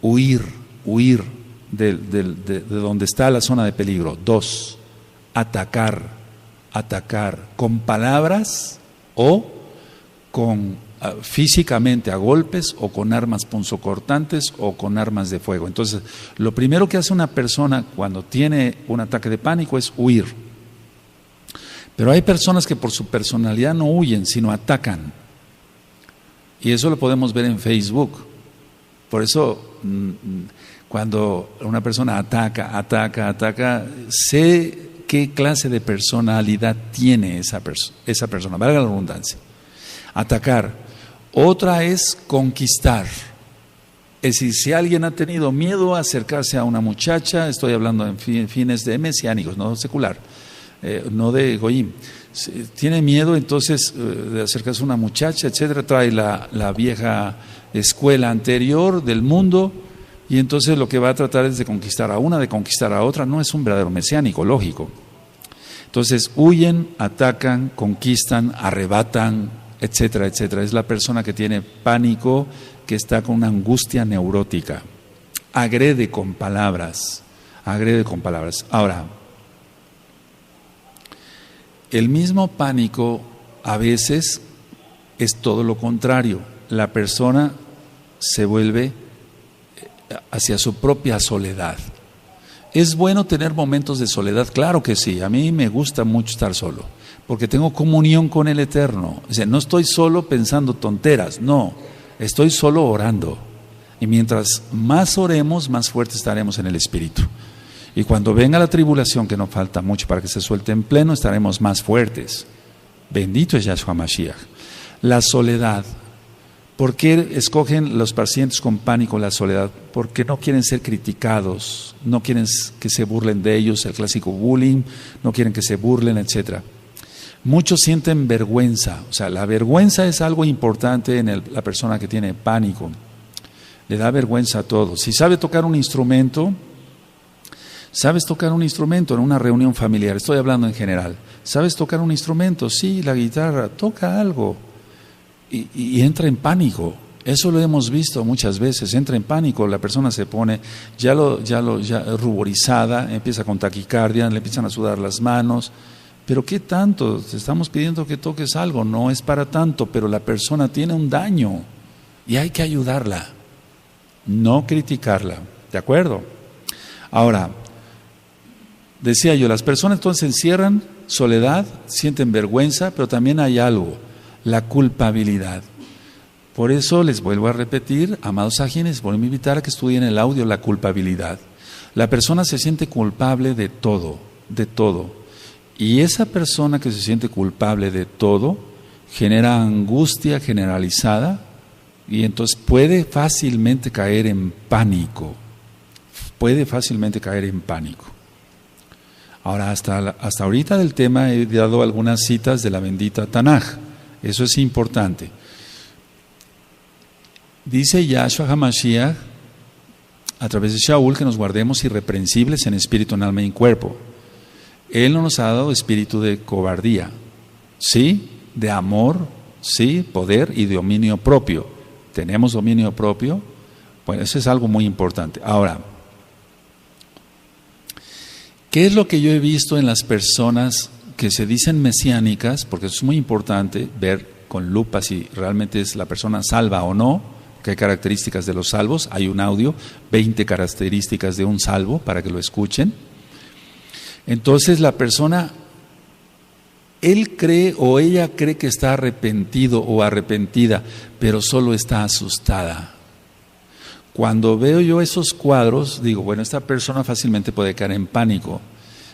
huir de donde está la zona de peligro. Dos, atacar con palabras o con físicamente a golpes o con armas punzocortantes o con armas de fuego. Entonces, lo primero que hace una persona cuando tiene un ataque de pánico es huir. Pero hay personas que por su personalidad no huyen, sino atacan. Y eso lo podemos ver en Facebook. Por eso, cuando una persona ataca, sé qué clase de personalidad tiene esa persona, valga la redundancia. Atacar. Otra es conquistar. Es decir, si alguien ha tenido miedo a acercarse a una muchacha, estoy hablando en fines de mesiánicos, no secular, no de Goyim, tiene miedo entonces de acercarse a una muchacha, etcétera, trae la vieja escuela anterior del mundo y entonces lo que va a tratar es de conquistar a una, de conquistar a otra. No es un verdadero mesiánico, lógico. Entonces huyen, atacan, conquistan, arrebatan, etcétera, etcétera. Es la persona que tiene pánico, que está con una angustia neurótica. Agrede con palabras. Ahora, el mismo pánico a veces es todo lo contrario. La persona se vuelve hacia su propia soledad. ¿Es bueno tener momentos de soledad? Claro que sí, a mí me gusta mucho estar solo, porque tengo comunión con el Eterno. O sea, no estoy solo pensando tonteras, no, estoy solo orando. Y mientras más oremos, más fuertes estaremos en el Espíritu. Y cuando venga la tribulación, que no falta mucho para que se suelte en pleno, estaremos más fuertes. Bendito es Yahshua Mashiach. La soledad. ¿Por qué escogen los pacientes con pánico la soledad? Porque no quieren ser criticados, no quieren que se burlen de ellos, el clásico bullying, no quieren que se burlen, etc. Muchos sienten vergüenza, o sea, la vergüenza es algo importante en la persona que tiene pánico. Le da vergüenza a todo. Si sabe tocar un instrumento, ¿sabes tocar un instrumento en una reunión familiar? Estoy hablando en general. ¿Sabes tocar un instrumento? Sí, la guitarra, toca algo. Y entra en pánico. Eso lo hemos visto muchas veces. Entra en pánico, la persona se pone ya ruborizada, empieza con taquicardia, le empiezan a sudar las manos. Pero ¿qué tanto? Te estamos pidiendo que toques algo, no es para tanto, pero la persona tiene un daño y hay que ayudarla, no criticarla. ¿De acuerdo? Ahora, decía yo, las personas entonces se encierran, soledad, sienten vergüenza, pero también hay algo, la culpabilidad. Por eso les vuelvo a repetir, amados ajines, vuelvo a invitar a que estudien el audio, la culpabilidad. La persona se siente culpable de todo, de todo. Y esa persona que se siente culpable de todo genera angustia generalizada y entonces puede fácilmente caer en pánico. Ahora, hasta ahorita del tema he dado algunas citas de la bendita Tanaj. Eso es importante. Dice Yahshua HaMashiach a través de Shaul que nos guardemos irreprensibles en espíritu, en alma y en cuerpo. Él no nos ha dado espíritu de cobardía, sí, de amor, sí, poder y dominio propio. ¿Tenemos dominio propio? Bueno, eso es algo muy importante. Ahora, ¿Qué es lo que yo he visto en las personas que se dicen mesiánicas? Porque es muy importante ver con lupa si realmente es la persona salva o no, que hay características de los salvos. Hay un audio, 20 características de un salvo, para que lo escuchen. Entonces la persona, él cree o ella cree que está arrepentido o arrepentida, pero solo está asustada. Cuando veo yo esos cuadros, digo, bueno, esta persona fácilmente puede caer en pánico.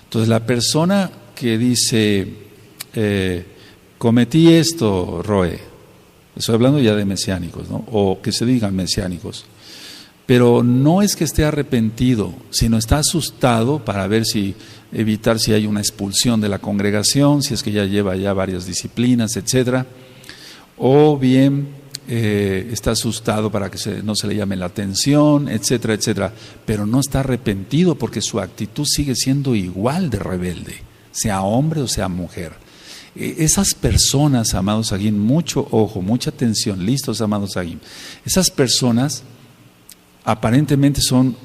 Entonces la persona que dice, cometí esto, Roe, estoy hablando ya de mesiánicos, ¿no? O que se digan mesiánicos, pero no es que esté arrepentido, sino está asustado para ver si, evitar si hay una expulsión de la congregación, si es que ya lleva ya varias disciplinas, etcétera, o bien está asustado para que no se le llame la atención, etcétera, etcétera, pero no está arrepentido porque su actitud sigue siendo igual de rebelde, sea hombre o sea mujer. Esas personas, amados Agim, mucho ojo, mucha atención, listos, amados Agim, esas personas aparentemente son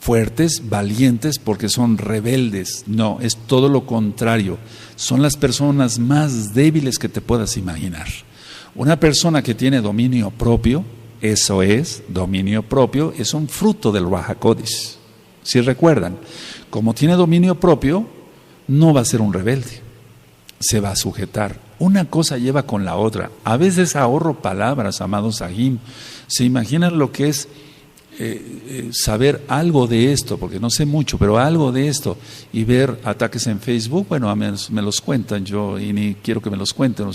fuertes, valientes, porque son rebeldes. No, es todo lo contrario, son las personas más débiles que te puedas imaginar. Una persona que tiene dominio propio, eso es, dominio propio, es un fruto del Ruach HaKodesh. Si recuerdan, como tiene dominio propio, no va a ser un rebelde, se va a sujetar. Una cosa lleva con la otra. A veces ahorro palabras, amados Agim. ¿Se imaginan lo que es saber algo de esto? Porque no sé mucho, pero algo de esto, y ver ataques en Facebook, bueno, a mí me los cuentan yo y ni quiero que me los cuenten,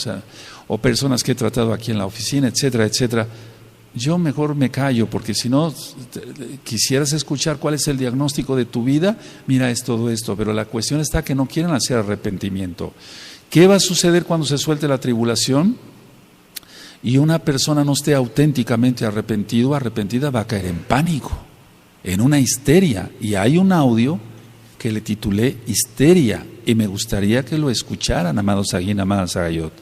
o personas que he tratado aquí en la oficina, etcétera, etcétera. Yo mejor me callo, porque si no quisieras escuchar cuál es el diagnóstico de tu vida, mira, es todo esto, pero la cuestión está que no quieren hacer arrepentimiento. ¿Qué va a suceder cuando se suelte la tribulación? Y una persona no esté auténticamente arrepentida, va a caer en pánico, en una histeria. Y hay un audio que le titulé Histeria, y me gustaría que lo escucharan, amados Agim, amadas Agayot.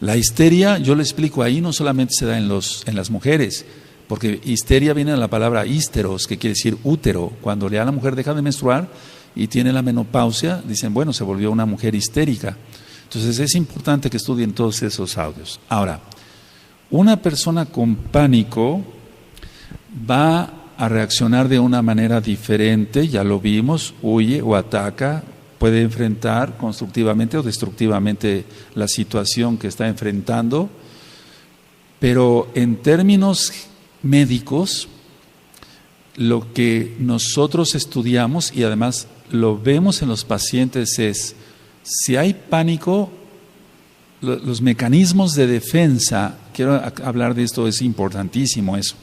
La histeria, yo lo explico ahí, no solamente se da en las mujeres, porque histeria viene de la palabra hísteros, que quiere decir útero. Cuando ya la mujer deja de menstruar y tiene la menopausia, dicen, bueno, se volvió una mujer histérica. Entonces es importante que estudien todos esos audios. Ahora, una persona con pánico va a reaccionar de una manera diferente, ya lo vimos, huye o ataca, puede enfrentar constructivamente o destructivamente la situación que está enfrentando, pero en términos médicos, lo que nosotros estudiamos y además lo vemos en los pacientes es, si hay pánico, los mecanismos de defensa, quiero hablar de esto, es importantísimo eso.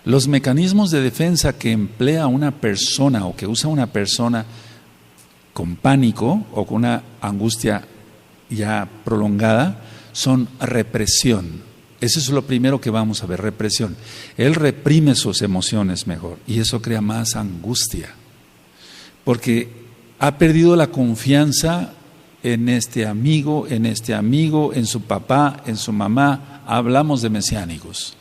Los mecanismos de defensa que emplea una persona o que usa una persona con pánico o con una angustia ya prolongada son represión. Eso es lo primero que vamos a ver, represión. Él reprime sus emociones mejor y eso crea más angustia, porque ha perdido la confianza en este amigo, en su papá, en su mamá. Hablamos de mesiánicos.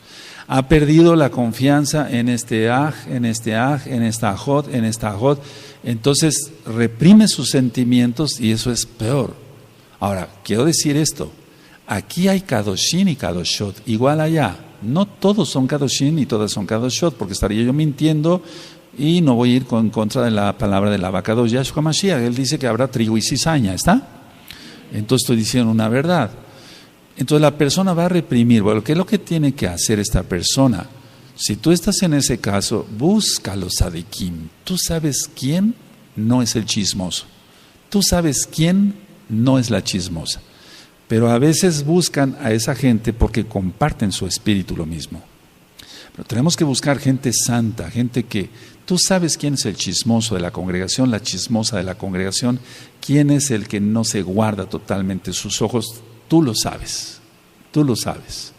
Ha perdido la confianza en este aj, en esta ajot. Entonces reprime sus sentimientos y eso es peor. Ahora, quiero decir esto. Aquí hay Kadoshim y Kadoshot, igual allá. No todos son Kadoshim y todas son Kadoshot, porque estaría yo mintiendo y no voy a ir en contra de la palabra del Abacados Yahshua Mashiach. Él dice que habrá trigo y cizaña, ¿está? Entonces estoy diciendo una verdad. Entonces la persona va a reprimir. Bueno, ¿qué es lo que tiene que hacer esta persona? Si tú estás en ese caso, busca a los tzadikim. Tú sabes quién no es el chismoso. Tú sabes quién no es la chismosa. Pero a veces buscan a esa gente porque comparten su espíritu lo mismo. Pero tenemos que buscar gente santa, gente que tú sabes quién es el chismoso de la congregación, la chismosa de la congregación, quién es el que no se guarda totalmente sus ojos, tú lo sabes, tú lo sabes.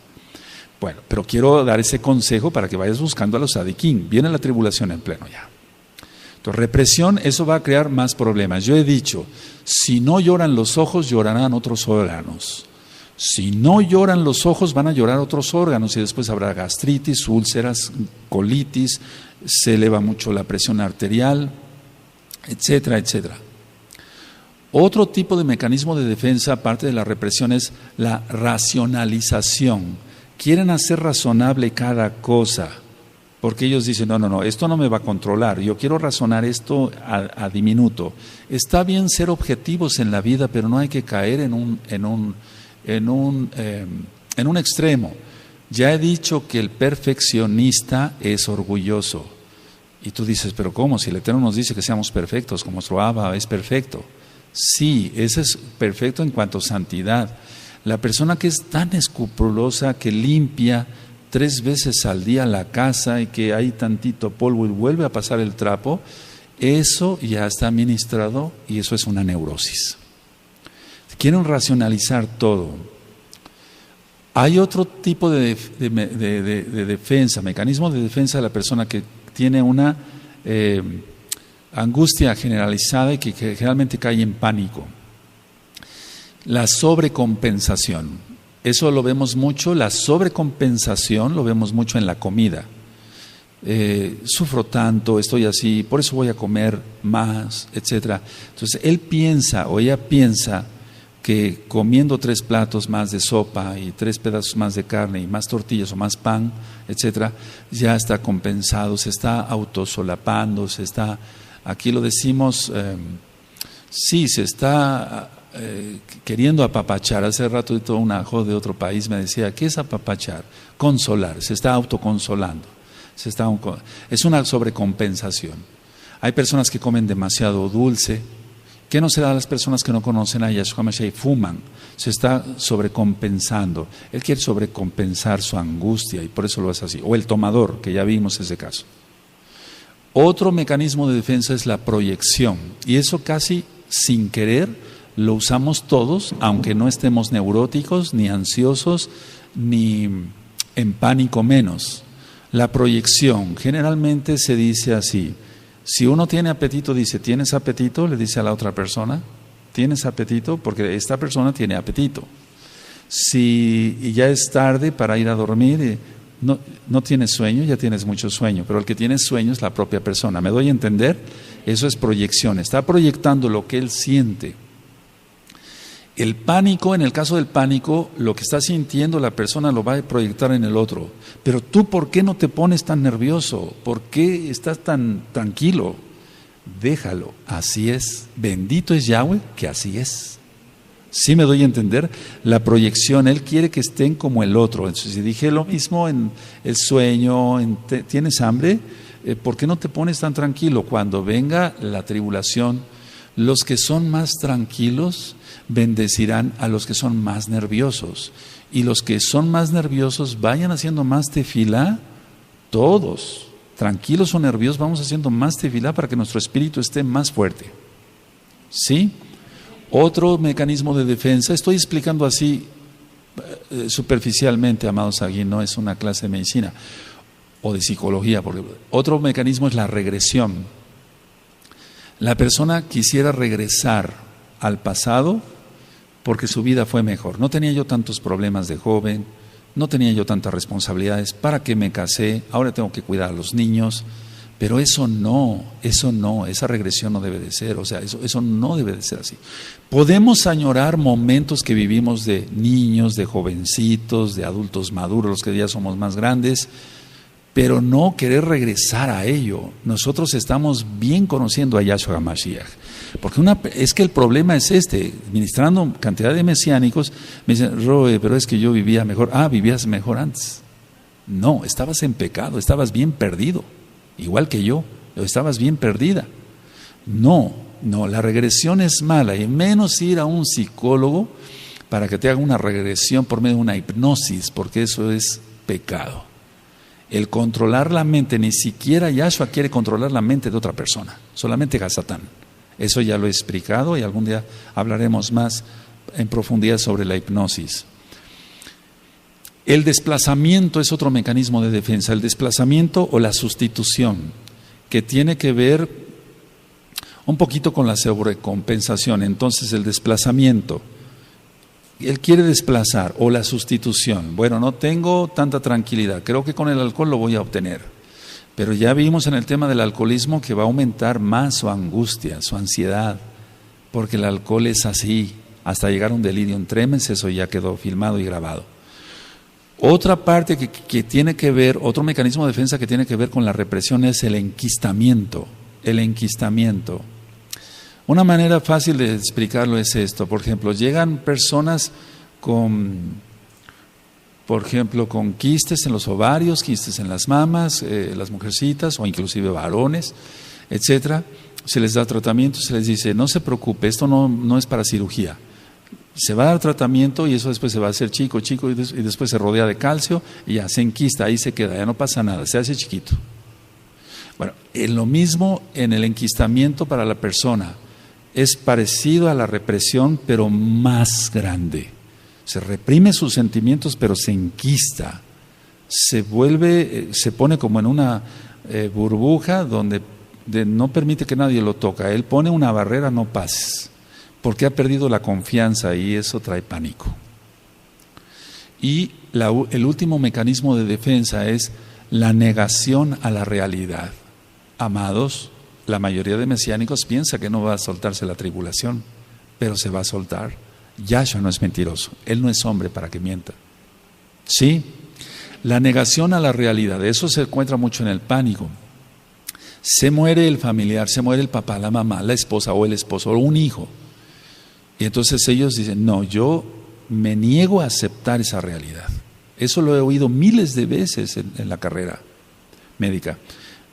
Bueno, pero quiero dar ese consejo para que vayas buscando a los tzadikim. Viene la tribulación en pleno ya. Entonces, represión, eso va a crear más problemas. Yo he dicho, si no lloran los ojos, llorarán otros órganos. Si no lloran los ojos, van a llorar otros órganos y después habrá gastritis, úlceras, colitis, se eleva mucho la presión arterial, etcétera, etcétera. Otro tipo de mecanismo de defensa, aparte de la represión, es la racionalización. Quieren hacer razonable cada cosa, porque ellos dicen, no, esto no me va a controlar, yo quiero razonar esto a diminuto. Está bien ser objetivos en la vida, pero no hay que caer en un extremo. Ya he dicho que el perfeccionista es orgulloso. Y tú dices, pero ¿cómo? Si el Eterno nos dice que seamos perfectos, como nuestro Abba es perfecto. Sí, ese es perfecto en cuanto a santidad. La persona que es tan escrupulosa, que limpia 3 veces al día la casa y que hay tantito polvo y vuelve a pasar el trapo, eso ya está ministrado y eso es una neurosis. Quieren racionalizar todo. Hay otro tipo de defensa, mecanismo de defensa de la persona que tiene una angustia generalizada y que generalmente cae en pánico. La sobrecompensación. Eso lo vemos mucho, la sobrecompensación lo vemos mucho en la comida. Sufro tanto, estoy así, por eso voy a comer más, etcétera. Entonces él piensa o ella piensa que comiendo 3 platos más de sopa y 3 pedazos más de carne y más tortillas o más pan, etcétera, ya está compensado, se está autosolapando, se está, aquí lo decimos, sí, se está queriendo apapachar. Hace rato un ajo de otro país me decía, ¿qué es apapachar? Consolar, se está autoconsolando, es una sobrecompensación. Hay personas que comen demasiado dulce. ¿Qué no se da a las personas que no conocen a Yahshua Mashiach y fuman? Se está sobrecompensando. Él quiere sobrecompensar su angustia y por eso lo hace así. O el tomador, que ya vimos ese caso. Otro mecanismo de defensa es la proyección. Y eso casi sin querer lo usamos todos, aunque no estemos neuróticos, ni ansiosos, ni en pánico menos. La proyección generalmente se dice así. Si uno tiene apetito, dice, ¿tienes apetito? Le dice a la otra persona, ¿tienes apetito? Porque esta persona tiene apetito. Si ya es tarde para ir a dormir, no tienes sueño, ya tienes mucho sueño, pero el que tiene sueño es la propia persona. ¿Me doy a entender? Eso es proyección, está proyectando lo que él siente. El pánico, en el caso del pánico, lo que está sintiendo la persona lo va a proyectar en el otro. Pero tú, ¿por qué no te pones tan nervioso? ¿Por qué estás tan tranquilo? Déjalo, así es. Bendito es Yahweh, que así es. ¿Sí me doy a entender? La proyección, Él quiere que estén como el otro. Entonces, si dije lo mismo en el sueño, ¿tienes hambre? ¿Por qué no te pones tan tranquilo? Cuando venga la tribulación, los que son más tranquilos bendecirán a los que son más nerviosos. Y los que son más nerviosos vayan haciendo más tefilá, todos, tranquilos o nerviosos, vamos haciendo más tefilá para que nuestro espíritu esté más fuerte. ¿Sí? Otro mecanismo de defensa, estoy explicando así superficialmente, amados aquí, no es una clase de medicina o de psicología, porque otro mecanismo es la regresión. La persona quisiera regresar al pasado porque su vida fue mejor. No tenía yo tantos problemas de joven, no tenía yo tantas responsabilidades, ¿para qué me casé? Ahora tengo que cuidar a los niños. Pero eso no, esa regresión no debe de ser, o sea, eso no debe de ser así. Podemos añorar momentos que vivimos de niños, de jovencitos, de adultos maduros, los que ya somos más grandes, pero no querer regresar a ello. Nosotros estamos bien conociendo a Yahshua Mashiach, porque es que el problema es ministrando cantidad de mesiánicos, me dicen, Roe, pero es que yo vivía mejor. Vivías mejor antes. No, estabas en pecado, estabas bien perdido. Igual que yo, estabas bien perdida. No, la regresión es mala, y menos ir a un psicólogo para que te haga una regresión por medio de una hipnosis, porque eso es pecado. El controlar la mente, ni siquiera Yahshua quiere controlar la mente de otra persona, solamente Hasatán. Eso ya lo he explicado y algún día hablaremos más en profundidad sobre la hipnosis. El desplazamiento es otro mecanismo de defensa, el desplazamiento o la sustitución, que tiene que ver un poquito con la sobrecompensación. Entonces el desplazamiento, él quiere desplazar, o la sustitución. Bueno, no tengo tanta tranquilidad, creo que con el alcohol lo voy a obtener. Pero ya vimos en el tema del alcoholismo que va a aumentar más su angustia, su ansiedad, porque el alcohol es así, hasta llegar a un delirium tremens. Eso ya quedó filmado y grabado. Otra parte que tiene que ver, otro mecanismo de defensa que tiene que ver con la represión es el enquistamiento. El enquistamiento. Una manera fácil de explicarlo es esto. Por ejemplo, llegan personas con quistes en los ovarios, quistes en las mamas, las mujercitas o inclusive varones, etcétera. Se les da tratamiento, se les dice, no se preocupe, esto no es para cirugía. Se va a dar tratamiento y eso después se va a hacer chico y después se rodea de calcio y ya se enquista, ahí se queda, ya no pasa nada, se hace chiquito. Bueno, lo mismo en el enquistamiento para la persona. Es parecido a la represión, pero más grande. Se reprime sus sentimientos, pero se enquista. Se pone como en una burbuja donde no permite que nadie lo toque. Él pone una barrera, no pases, porque ha perdido la confianza y eso trae pánico. Y el último mecanismo de defensa es la negación a la realidad. Amados, la mayoría de mesiánicos piensa que no va a soltarse la tribulación, pero se va a soltar. Yahshua no es mentiroso, Él no es hombre para que mienta. Sí, la negación a la realidad, eso se encuentra mucho en el pánico. Se muere el familiar, se muere el papá, la mamá, la esposa o el esposo o un hijo. Y entonces ellos dicen, no, yo me niego a aceptar esa realidad. Eso lo he oído miles de veces en la carrera médica.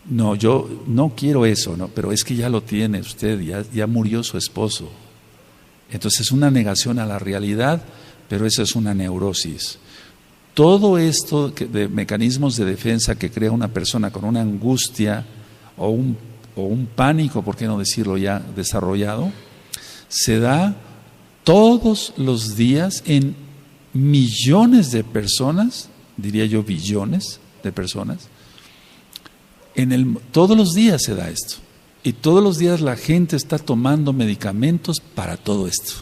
No, yo no quiero eso, no, pero es que ya lo tiene usted, ya murió su esposo. Entonces es una negación a la realidad, pero eso es una neurosis. Todo esto de mecanismos de defensa que crea una persona con una angustia o un pánico, por qué no decirlo ya desarrollado, se da todos los días en millones de personas, diría yo billones de personas. Todos los días se da esto. Y todos los días la gente está tomando medicamentos para todo esto.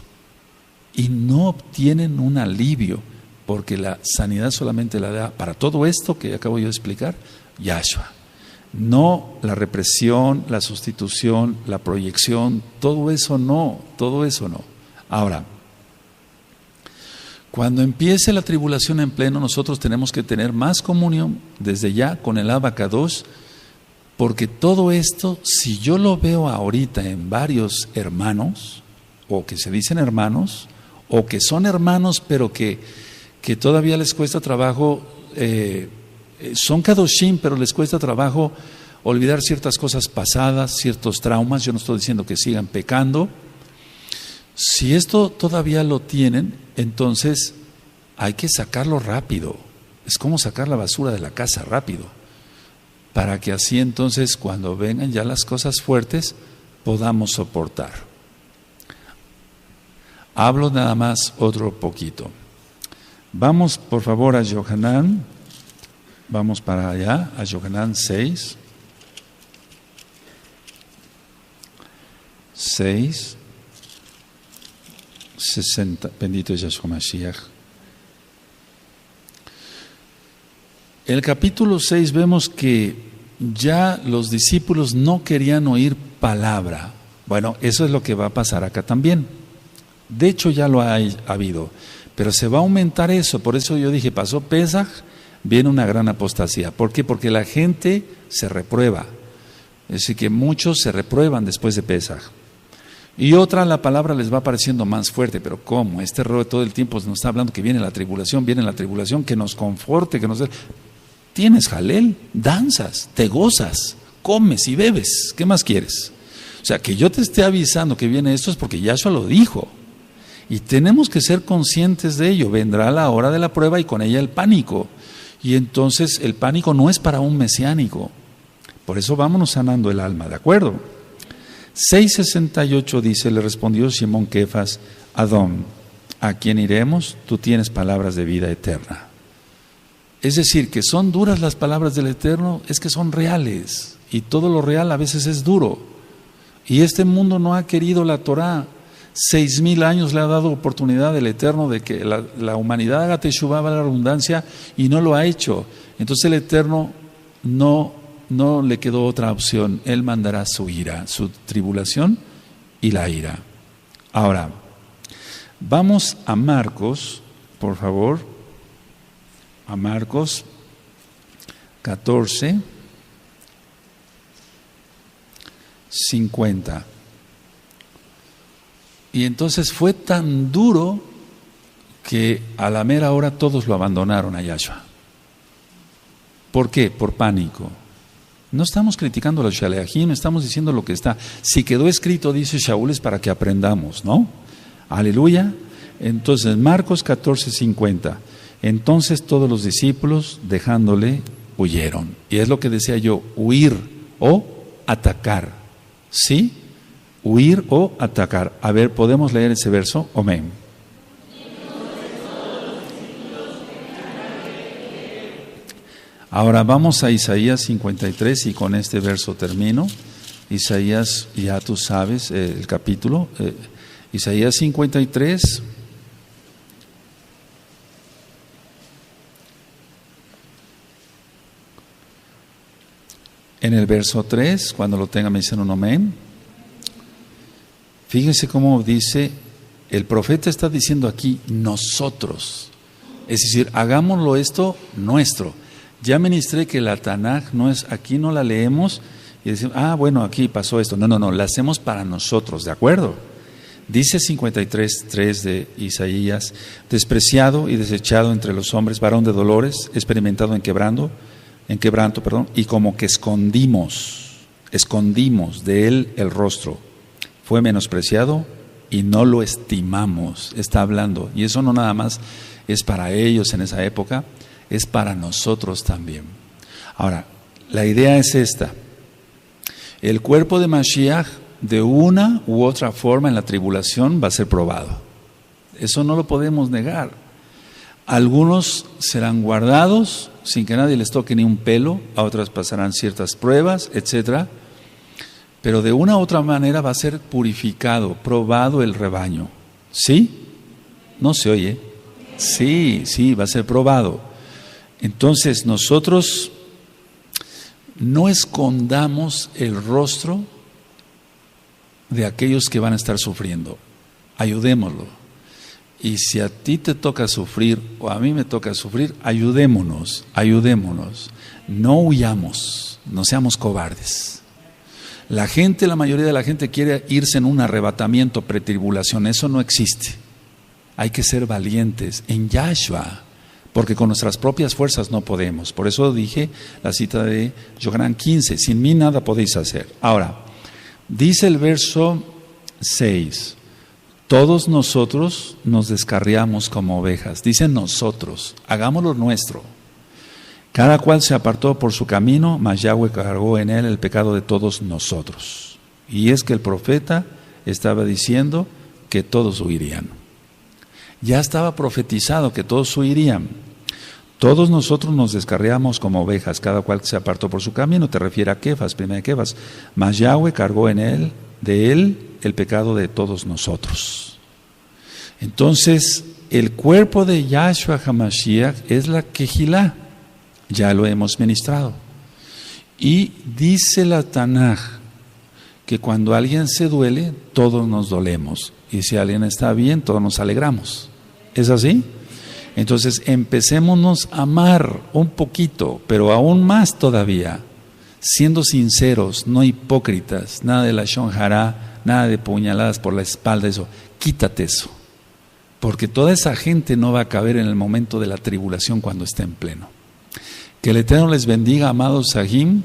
Y no obtienen un alivio, porque la sanidad solamente la da para todo esto que acabo yo de explicar, Yahshua. No la represión, la sustitución, la proyección, todo eso no. Ahora, cuando empiece la tribulación en pleno, nosotros tenemos que tener más comunión desde ya con el Abacadosh. Porque todo esto, si yo lo veo ahorita en varios hermanos, o que se dicen hermanos, o que son hermanos, pero que todavía les cuesta trabajo, son kadoshim, pero les cuesta trabajo olvidar ciertas cosas pasadas, ciertos traumas. Yo no estoy diciendo que sigan pecando. Si esto todavía lo tienen, entonces hay que sacarlo rápido. Es como sacar la basura de la casa rápido, para que así entonces cuando vengan ya las cosas fuertes podamos soportar. Hablo nada más otro poquito. Vamos por favor a Yohanan, vamos para allá, a Yohanan 6, 60, bendito es Yahshua Mashiach. En el capítulo 6 vemos que ya los discípulos no querían oír palabra. Bueno, eso es lo que va a pasar acá también. De hecho ya lo ha habido, pero se va a aumentar eso. Por eso yo dije, pasó Pesaj, viene una gran apostasía. ¿Por qué? Porque la gente se reprueba. Es decir, que muchos se reprueban después de Pesaj. Y otra, la palabra les va pareciendo más fuerte, pero ¿cómo? Este rollo todo el tiempo nos está hablando que viene la tribulación, que nos conforte, que nos... Tienes jalel, danzas, te gozas, comes y bebes, ¿qué más quieres? O sea, que yo te esté avisando que viene esto es porque Yahshua lo dijo. Y tenemos que ser conscientes de ello. Vendrá la hora de la prueba y con ella el pánico. Y entonces el pánico no es para un mesiánico. Por eso vámonos sanando el alma, ¿de acuerdo? 6:68 dice, le respondió Simón Kefas, Adón, ¿a quién iremos? Tú tienes palabras de vida eterna. Es decir, que son duras las palabras del Eterno, es que son reales. Y todo lo real a veces es duro. Y este mundo no ha querido la Torah. 6,000 años le ha dado oportunidad el Eterno de que la humanidad haga teshuvá, la redundancia, y no lo ha hecho. Entonces el Eterno no no le quedó otra opción. Él mandará su ira, su tribulación y la ira. Ahora, vamos a Marcos, por favor, a Marcos 14, 50. Y entonces fue tan duro que a la mera hora todos lo abandonaron a Yahshua. ¿Por qué? Por pánico. No estamos criticando a los Shaleachim, estamos diciendo lo que está. Si quedó escrito, dice Shaul, es para que aprendamos, ¿no? Aleluya. Entonces, Marcos 14:50. Entonces todos los discípulos, dejándole, huyeron. Y es lo que decía yo, huir o atacar. ¿Sí? Huir o atacar. A ver, ¿podemos leer ese verso? Amén. Ahora vamos a Isaías 53 y con este verso termino. Isaías, ya tú sabes el capítulo. Isaías 53. En el verso 3, cuando lo tengan me dicen un amén. Fíjense cómo dice, el profeta está diciendo aquí, nosotros. Es decir, hagámoslo esto nuestro. Ya ministré que la Tanaj no es, aquí no la leemos y decimos, bueno, aquí pasó esto. No, la hacemos para nosotros, ¿de acuerdo? Dice 53:3 de Isaías, despreciado y desechado entre los hombres, varón de dolores, experimentado en quebranto, y como que escondimos de él el rostro. Fue menospreciado y no lo estimamos, está hablando. Y eso no nada más es para ellos en esa época, es para nosotros también. Ahora, la idea es esta. El cuerpo de Mashiach, de una u otra forma en la tribulación, va a ser probado. Eso no lo podemos negar. Algunos serán guardados sin que nadie les toque ni un pelo, a otras pasarán ciertas pruebas, etcétera. Pero de una u otra manera va a ser purificado, probado el rebaño. ¿Sí? ¿No se oye? Sí, va a ser probado. Entonces nosotros no escondamos el rostro de aquellos que van a estar sufriendo. Ayudémoslo. Y si a ti te toca sufrir o a mí me toca sufrir, ayudémonos. No huyamos, no seamos cobardes. La mayoría de la gente quiere irse en un arrebatamiento pretribulación, eso no existe. Hay que ser valientes en Yahshua, porque con nuestras propias fuerzas no podemos. Por eso dije la cita de Yohanan 15, sin mí nada podéis hacer. Ahora, dice el verso 6, todos nosotros nos descarriamos como ovejas. Dice nosotros, hagámoslo nuestro. Cada cual se apartó por su camino, mas Yahweh cargó en él el pecado de todos nosotros. Y es que el profeta estaba diciendo que todos huirían. Ya estaba profetizado que todos huirían. Todos nosotros nos descarriamos como ovejas, cada cual se apartó por su camino. Te refiere a Kefas, primera Kefas. Mas Yahweh cargó en él, de él, el pecado de todos nosotros. Entonces, el cuerpo de Yahshua HaMashiach es la Kehilá. Ya lo hemos ministrado. Y dice la Tanaj que cuando alguien se duele, todos nos dolemos. Y si alguien está bien, todos nos alegramos. ¿Es así? Entonces empecémonos a amar un poquito, pero aún más todavía, siendo sinceros, no hipócritas, nada de la Lashon Hará, nada de puñaladas por la espalda, eso, quítate eso, porque toda esa gente no va a caber en el momento de la tribulación cuando esté en pleno. Que el Eterno les bendiga, amados Sahim.